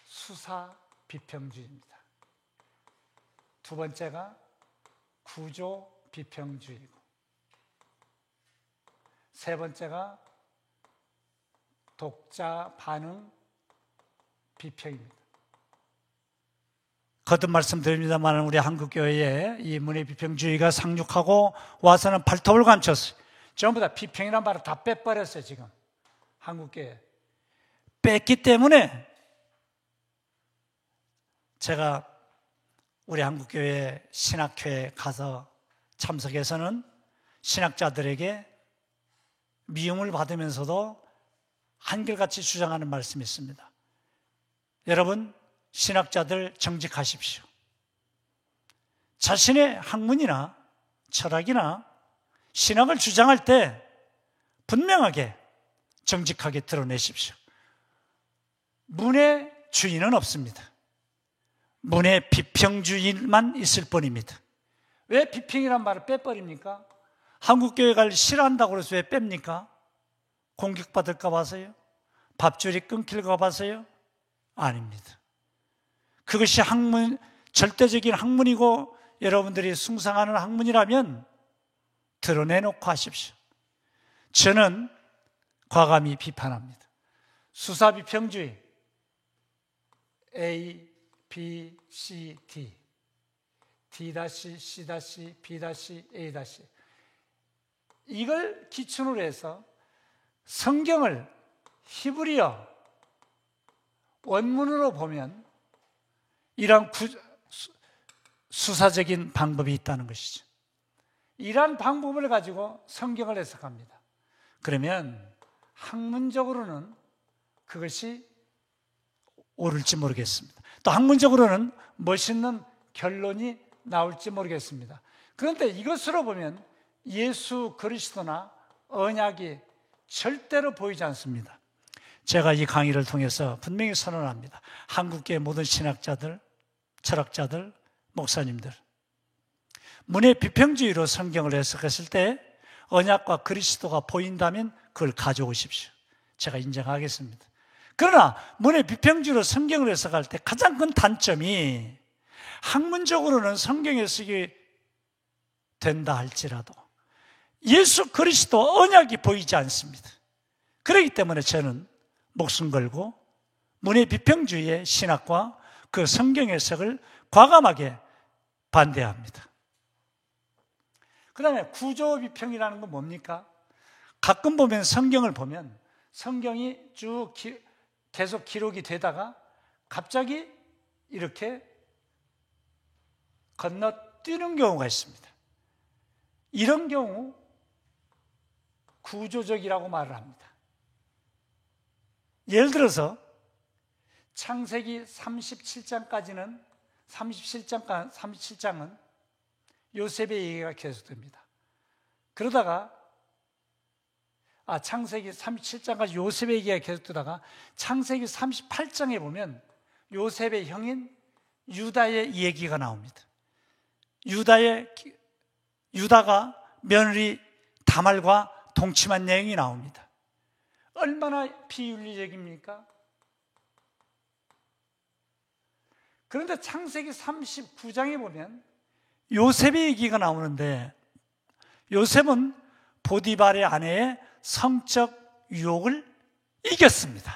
수사 비평주의입니다. 두 번째가 구조 비평주의고, 세 번째가 독자 반응 비평입니다. 거듭 말씀드립니다만 우리 한국교회에 이 문해 비평주의가 상륙하고 와서는 발톱을 감췄어요. 전부 다 비평이란 말을 다 빼버렸어요. 지금 한국교회 뺐기 때문에 제가 우리 한국교회 신학회에 가서 참석해서는 신학자들에게 미움을 받으면서도 한결같이 주장하는 말씀이 있습니다. 여러분, 신학자들 정직하십시오. 자신의 학문이나 철학이나 신학을 주장할 때 분명하게 정직하게 드러내십시오. 문해주의는 없습니다. 문해 비평주의만 있을 뿐입니다. 왜 비평이란 말을 빼버립니까? 한국교회가 싫어한다고 해서 왜 뺍니까? 공격받을까 봐서요? 밥줄이 끊길까 봐서요? 아닙니다. 그것이 학문, 절대적인 학문이고 여러분들이 숭상하는 학문이라면 드러내놓고 하십시오. 저는 과감히 비판합니다. 수사비평주의 A, B, C, D D-C, B-, A-, 이걸 기준으로 해서 성경을 히브리어 원문으로 보면 이러한 수사적인 방법이 있다는 것이죠. 이러한 방법을 가지고 성경을 해석합니다. 그러면 학문적으로는 그것이 옳을지 모르겠습니다. 또 학문적으로는 멋있는 결론이 나올지 모르겠습니다. 그런데 이것으로 보면 예수 그리스도나 언약이 절대로 보이지 않습니다. 제가 이 강의를 통해서 분명히 선언합니다. 한국계 모든 신학자들, 철학자들, 목사님들, 문해 비평주의로 성경을 해석했을 때 언약과 그리스도가 보인다면 그걸 가져오십시오. 제가 인정하겠습니다. 그러나 문해 비평주의로 성경을 해석할 때 가장 큰 단점이 학문적으로는 성경 해석이 된다 할지라도 예수 그리스도 언약이 보이지 않습니다. 그렇기 때문에 저는 목숨 걸고 문해 비평주의의 신학과 그 성경 해석을 과감하게 반대합니다. 그 다음에 구조 비평이라는 건 뭡니까? 가끔 보면 성경을 보면 성경이 쭉 계속 기록이 되다가 갑자기 이렇게 건너뛰는 경우가 있습니다. 이런 경우 구조적이라고 말을 합니다. 예를 들어서 창세기 37장은 요셉의 얘기가 계속됩니다. 그러다가 창세기 37장까지 요셉의 얘기가 계속되다가 창세기 38장에 보면 요셉의 형인 유다의 얘기가 나옵니다. 유다가 며느리 다말과 동침한 내용이 나옵니다. 얼마나 비윤리적입니까? 그런데 창세기 39장에 보면 요셉의 얘기가 나오는데 요셉은 보디발의 아내의 성적 유혹을 이겼습니다.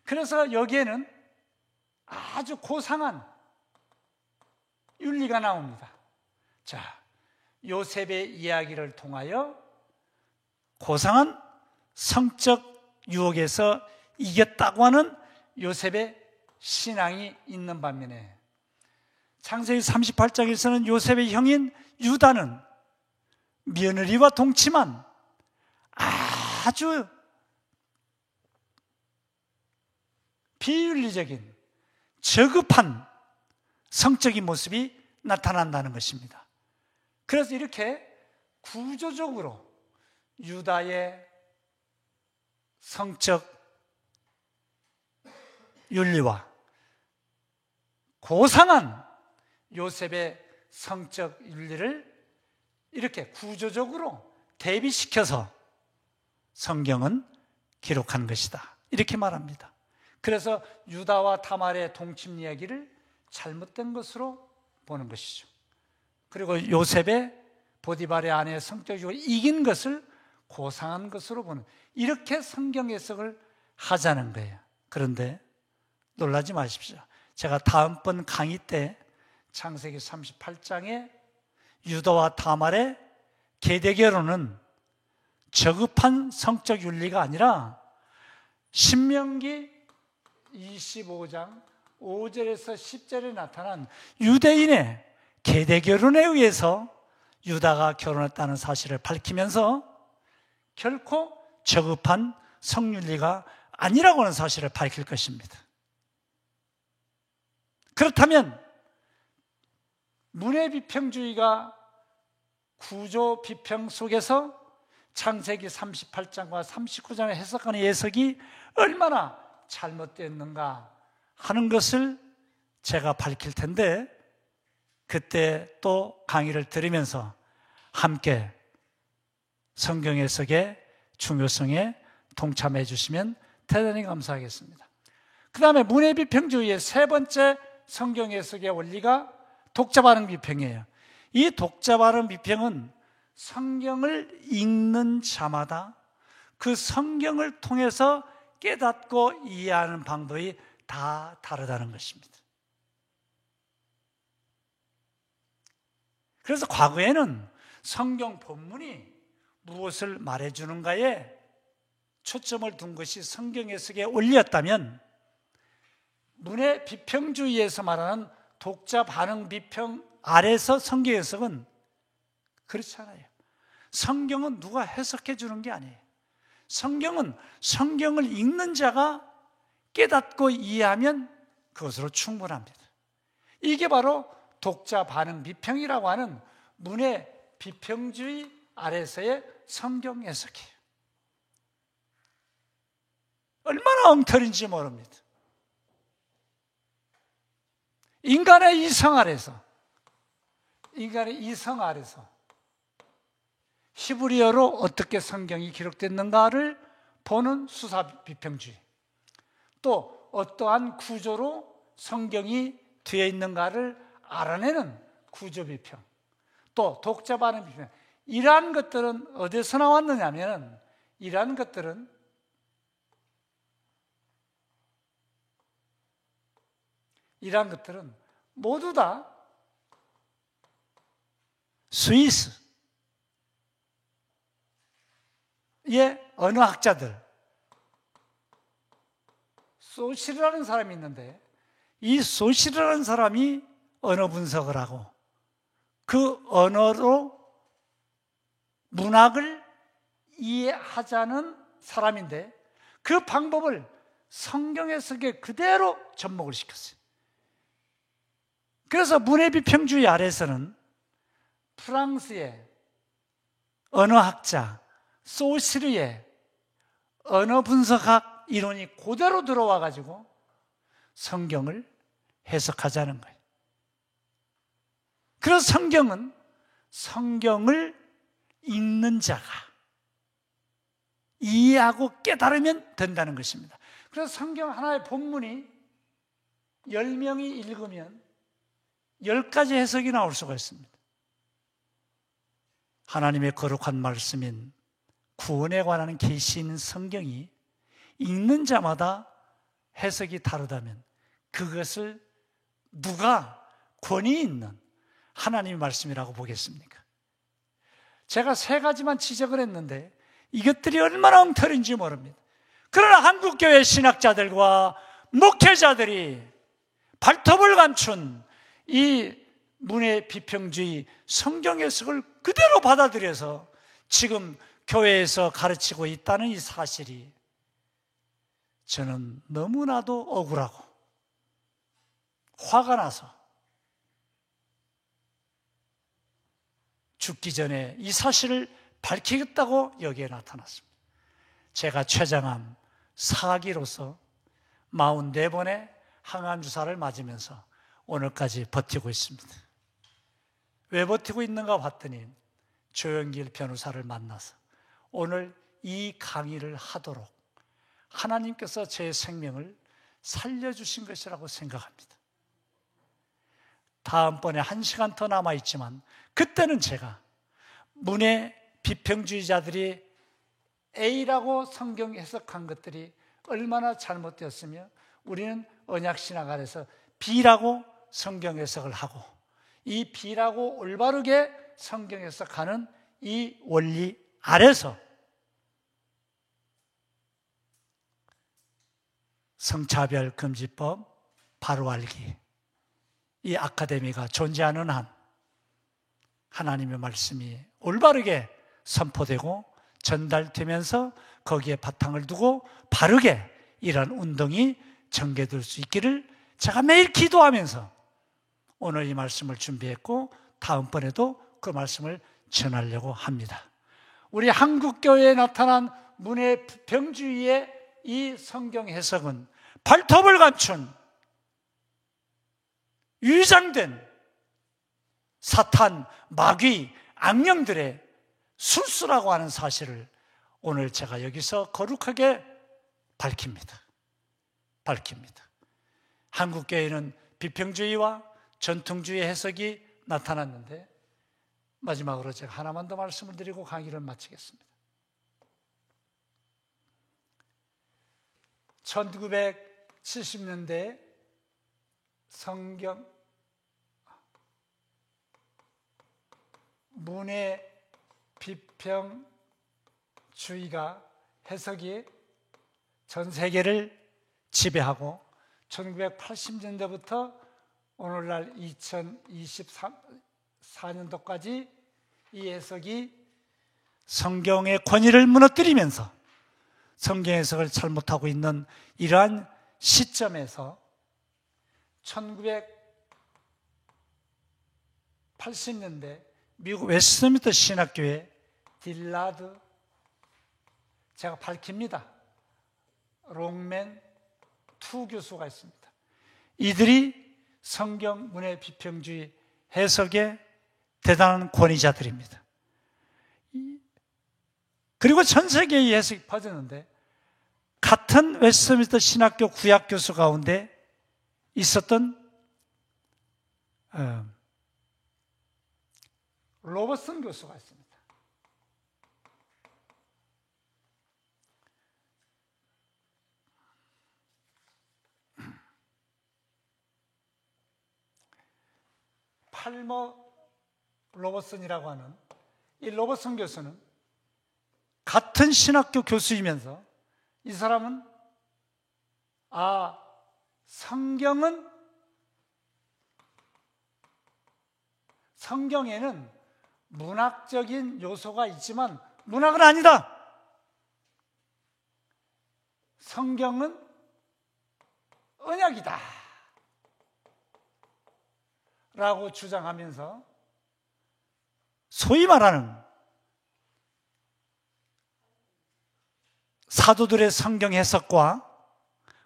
그래서 여기에는 아주 고상한 윤리가 나옵니다. 자, 요셉의 이야기를 통하여 고상한 성적 유혹에서 이겼다고 하는 요셉의 신앙이 있는 반면에 창세기 38장에서는 요셉의 형인 유다는 며느리와 동침한 아주 비윤리적인 저급한 성적인 모습이 나타난다는 것입니다. 그래서 이렇게 구조적으로 유다의 성적 윤리와 고상한 요셉의 성적 윤리를 이렇게 구조적으로 대비시켜서 성경은 기록한 것이다, 이렇게 말합니다. 그래서 유다와 다말의 동침 이야기를 잘못된 것으로 보는 것이죠. 그리고 요셉의 보디발의 아내의 성적으로 이긴 것을 고상한 것으로 보는, 이렇게 성경 해석을 하자는 거예요. 그런데 놀라지 마십시오. 제가 다음번 강의 때 창세기 38장에 유다와 다말의 계대 결혼은 저급한 성적 윤리가 아니라 신명기 25장 5절에서 10절에 나타난 유대인의 계대 결혼에 의해서 유다가 결혼했다는 사실을 밝히면서 결코 저급한 성윤리가 아니라고 하는 사실을 밝힐 것입니다. 그렇다면 문해비평주의가 구조 비평 속에서 창세기 38장과 39장을 해석하는 해석이 얼마나 잘못되었는가 하는 것을 제가 밝힐 텐데, 그때 또 강의를 들으면서 함께 성경 해석의 중요성에 동참해 주시면 대단히 감사하겠습니다. 그 다음에 문해비평주의의 세 번째 성경 해석의 원리가 독자반응 비평이에요. 이 독자반응 비평은 성경을 읽는 자마다 그 성경을 통해서 깨닫고 이해하는 방법이 다 다르다는 것입니다. 그래서 과거에는 성경 본문이 무엇을 말해주는가에 초점을 둔 것이 성경 해석의 원리였다면, 문해 비평주의에서 말하는 독자 반응 비평 아래서 성경 해석은 그렇지 않아요. 성경은 누가 해석해 주는 게 아니에요. 성경은 성경을 읽는 자가 깨닫고 이해하면 그것으로 충분합니다. 이게 바로 독자 반응 비평이라고 하는 문해 비평주의 아래서의 성경 해석이에요. 얼마나 엉터리인지 모릅니다. 인간의 이성 아래서 히브리어로 어떻게 성경이 기록됐는가를 보는 수사 비평주의, 또 어떠한 구조로 성경이 되어 있는가를 알아내는 구조 비평, 또 독자 반응 비평, 이러한 것들은 어디서 나왔느냐 하면, 이러한 것들은 모두 다 스위스의 언어학자들, 소시르라는 사람이 있는데, 이 소시르라는 사람이 언어 분석을 하고 그 언어로 문학을 이해하자는 사람인데, 그 방법을 성경 해석에 그대로 접목을 시켰어요. 그래서 문해비평주의 아래서는 프랑스의 언어학자 소시르의 언어 분석학 이론이 그대로 들어와 가지고 성경을 해석하자는 거예요. 그래서 성경은 성경을 읽는 자가 이해하고 깨달으면 된다는 것입니다. 그래서 성경 하나의 본문이 10명이 읽으면 10가지 해석이 나올 수가 있습니다. 하나님의 거룩한 말씀인 구원에 관한 계시인 성경이 읽는 자마다 해석이 다르다면 그것을 누가 권위 있는 하나님의 말씀이라고 보겠습니까? 제가 3가지만 지적을 했는데 이것들이 얼마나 엉터리인지 모릅니다. 그러나 한국교회 신학자들과 목회자들이 발톱을 감춘 이 문해 비평주의 성경 해석을 그대로 받아들여서 지금 교회에서 가르치고 있다는 이 사실이 저는 너무나도 억울하고 화가 나서 죽기 전에 이 사실을 밝히겠다고 여기에 나타났습니다. 제가 췌장암 사기로서 44번의 항암 주사를 맞으면서 오늘까지 버티고 있습니다. 왜 버티고 있는가 봤더니 조영길 변호사를 만나서 오늘 이 강의를 하도록 하나님께서 제 생명을 살려주신 것이라고 생각합니다. 다음번에 1시간 더 남아있지만 그때는 제가 문해 비평주의자들이 A라고 성경 해석한 것들이 얼마나 잘못되었으며 우리는 언약신학 아래서 B라고 성경 해석을 하고 이 B라고 올바르게 성경 해석하는 이 원리 아래서 성차별 금지법 바로 알기 이 아카데미가 존재하는 한 하나님의 말씀이 올바르게 선포되고 전달되면서 거기에 바탕을 두고 바르게 이런 운동이 전개될 수 있기를 제가 매일 기도하면서 오늘 이 말씀을 준비했고 다음번에도 그 말씀을 전하려고 합니다. 우리 한국교회에 나타난 문해 병주의의 이 성경 해석은 발톱을 감춘 위장된 사탄, 마귀, 악령들의 술수라고 하는 사실을 오늘 제가 여기서 거룩하게 밝힙니다. 한국교회는 비평주의와 전통주의 해석이 나타났는데 마지막으로 제가 하나만 더 말씀을 드리고 강의를 마치겠습니다. 1970년대 성경 문해 비평주의가 해석이 전 세계를 지배하고 1980년대부터 오늘날 2024년도까지 이 해석이 성경의 권위를 무너뜨리면서 성경 해석을 잘못하고 있는 이러한 시점에서 1980년대 미국 웨스트민스터 신학교의 딜라드, 제가 밝힙니다. 롱맨 투 교수가 있습니다. 이들이 성경 문해 비평주의 해석의 대단한 권위자들입니다. 그리고 전 세계에 이 해석이 퍼졌는데 같은 웨스트민스터 신학교 구약 교수 가운데 있었던 로버슨 교수가 있습니다. 팔머 로버슨이라고 하는 이 로버슨 교수는 같은 신학교 교수이면서 이 사람은 성경에는 문학적인 요소가 있지만 문학은 아니다. 성경은 언약이다 라고 주장하면서 소위 말하는 사도들의 성경 해석과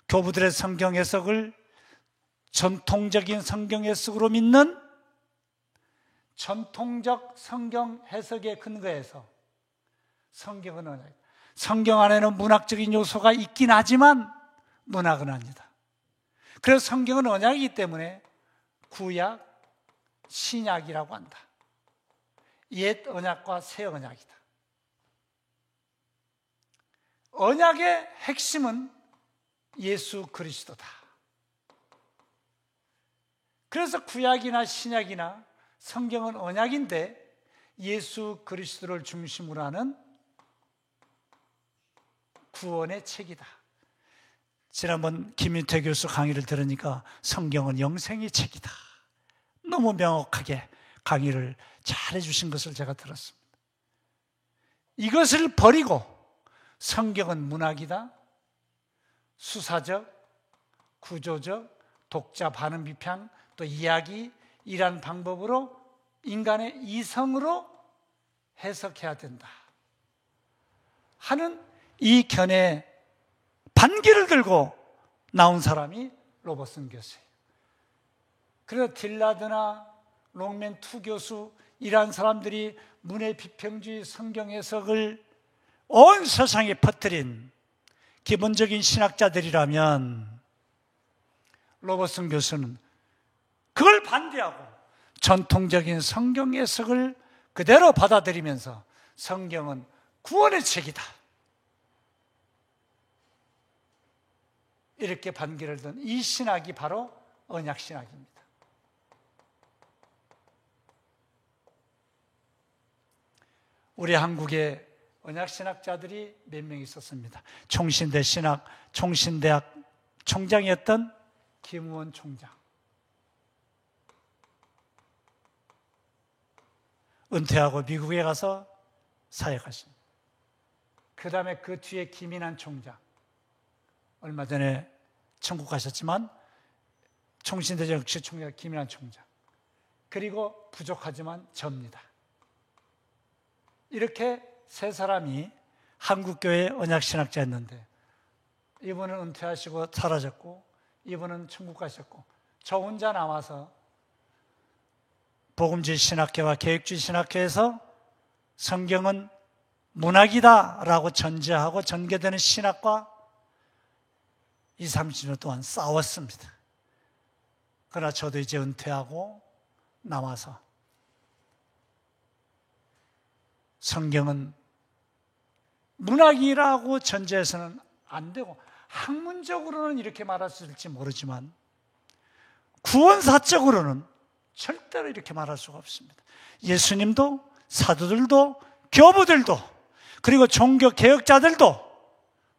교부들의 성경 해석을 전통적인 성경 해석으로 믿는 전통적 성경 해석에 근거해서 성경은 언약, 성경 안에는 문학적인 요소가 있긴 하지만 문학은 아니다. 그래서 성경은 언약이기 때문에 구약, 신약이라고 한다. 옛 언약과 새 언약이다. 언약의 핵심은 예수 그리스도다. 그래서 구약이나 신약이나 성경은 언약인데 예수 그리스도를 중심으로 하는 구원의 책이다. 지난번 김윤태 교수 강의를 들으니까 성경은 영생의 책이다. 너무 명확하게 강의를 잘 해주신 것을 제가 들었습니다. 이것을 버리고 성경은 문학이다, 수사적, 구조적, 독자 반응 비판, 또 이야기, 이란 방법으로 인간의 이성으로 해석해야 된다 하는 이 견해 반기를 들고 나온 사람이 로버슨 교수예요. 그래서 딜라드나 롱맨 투 교수 이란 사람들이 문해 비평주의 성경 해석을 온 세상에 퍼뜨린 기본적인 신학자들이라면 로버슨 교수는 그걸 반대하고 전통적인 성경 해석을 그대로 받아들이면서 성경은 구원의 책이다, 이렇게 반기를 든 이 신학이 바로 언약신학입니다. 우리 한국에 언약신학자들이 몇 명 있었습니다. 총신대 신학 총신대학 총장이었던 김우원 총장, 은퇴하고 미국에 가서 사역하십니다. 그 다음에 그 뒤에 김인환 총장, 얼마 전에 천국 가셨지만 총신대 역시 총장 김인환 총장, 그리고 부족하지만 접니다. 이렇게 세 사람이 한국교회 언약신학자였는데 이분은 은퇴하시고 사라졌고 이분은 천국 가셨고 저 혼자 남아서 복음주의 신학회와 계획주의 신학회에서 성경은 문학이다라고 전제하고 전개되는 신학과 20, 30년 동안 싸웠습니다. 그러나 저도 이제 은퇴하고 남아서 성경은 문학이라고 전제해서는 안 되고, 학문적으로는 이렇게 말할 수 있을지 모르지만 구원사적으로는 절대로 이렇게 말할 수가 없습니다. 예수님도 사도들도 교부들도 그리고 종교 개혁자들도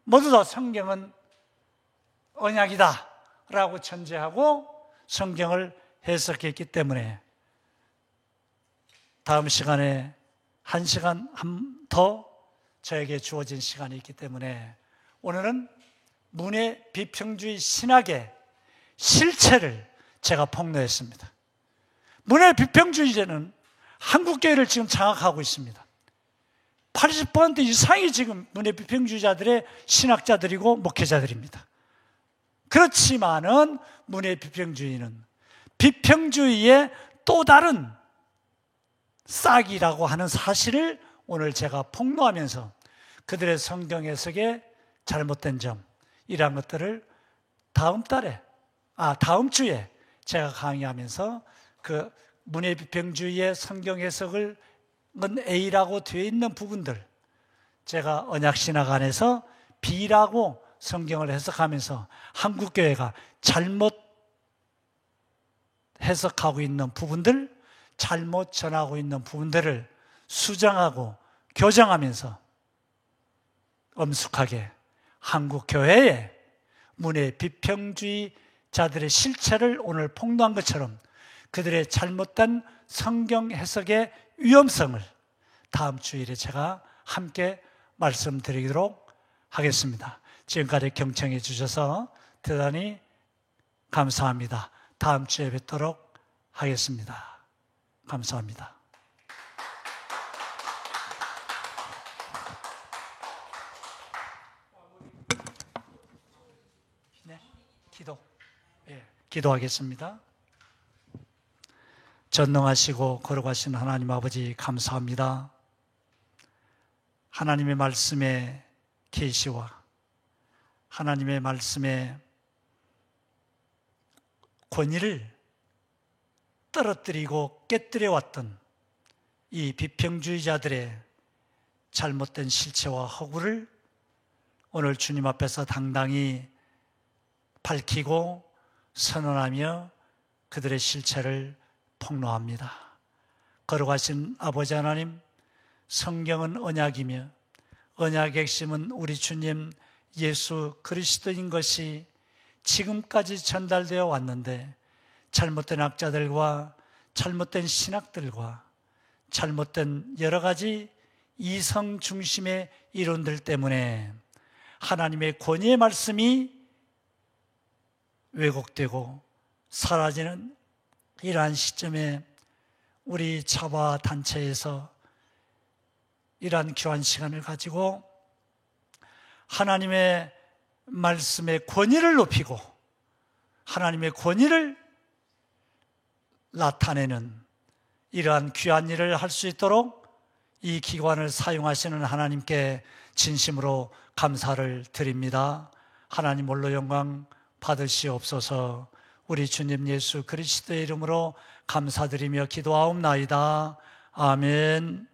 모두 다 성경은 언약이다 라고 전제하고 성경을 해석했기 때문에 다음 시간에 1시간 더 저에게 주어진 시간이 있기 때문에 오늘은 문해 비평주의 신학의 실체를 제가 폭로했습니다. 문해 비평주의자는 한국교회를 지금 장악하고 있습니다. 80% 이상이 지금 문해 비평주의자들의 신학자들이고 목회자들입니다. 그렇지만은 문해 비평주의는 비평주의의 또 다른 싹이라고 하는 사실을 오늘 제가 폭로하면서 그들의 성경 해석의 잘못된 점, 이러한 것들을 다음 주에 제가 강의하면서 그 문해 비평주의의 성경 해석을 A라고 되어 있는 부분들, 제가 언약신학 안에서 B라고 성경을 해석하면서 한국교회가 잘못 해석하고 있는 부분들, 잘못 전하고 있는 부분들을 수정하고 교정하면서 엄숙하게 한국교회의 문해 비평주의자들의 실체를 오늘 폭로한 것처럼 그들의 잘못된 성경 해석의 위험성을 다음 주일에 제가 함께 말씀드리도록 하겠습니다. 지금까지 경청해 주셔서 대단히 감사합니다. 다음 주에 뵙도록 하겠습니다. 감사합니다. 네, 기도하겠습니다. 전능하시고 거룩하신 하나님 아버지, 감사합니다. 하나님의 말씀의 계시와 하나님의 말씀의 권위를 떨어뜨리고 깨뜨려 왔던 이 비평주의자들의 잘못된 실체와 허구를 오늘 주님 앞에서 당당히 밝히고 선언하며 그들의 실체를 폭로합니다. 거룩하신 아버지 하나님, 성경은 언약이며 언약의 핵심은 우리 주님 예수 그리스도인 것이 지금까지 전달되어 왔는데 잘못된 학자들과 잘못된 신학들과 잘못된 여러 가지 이성 중심의 이론들 때문에 하나님의 권위의 말씀이 왜곡되고 사라지는 이러한 시점에 우리 차바 단체에서 이러한 교환 시간을 가지고 하나님의 말씀의 권위를 높이고 하나님의 권위를 나타내는 이러한 귀한 일을 할 수 있도록 이 기관을 사용하시는 하나님께 진심으로 감사를 드립니다. 하나님 홀로 영광 받으시옵소서. 우리 주님 예수 그리스도의 이름으로 감사드리며 기도하옵나이다. 아멘.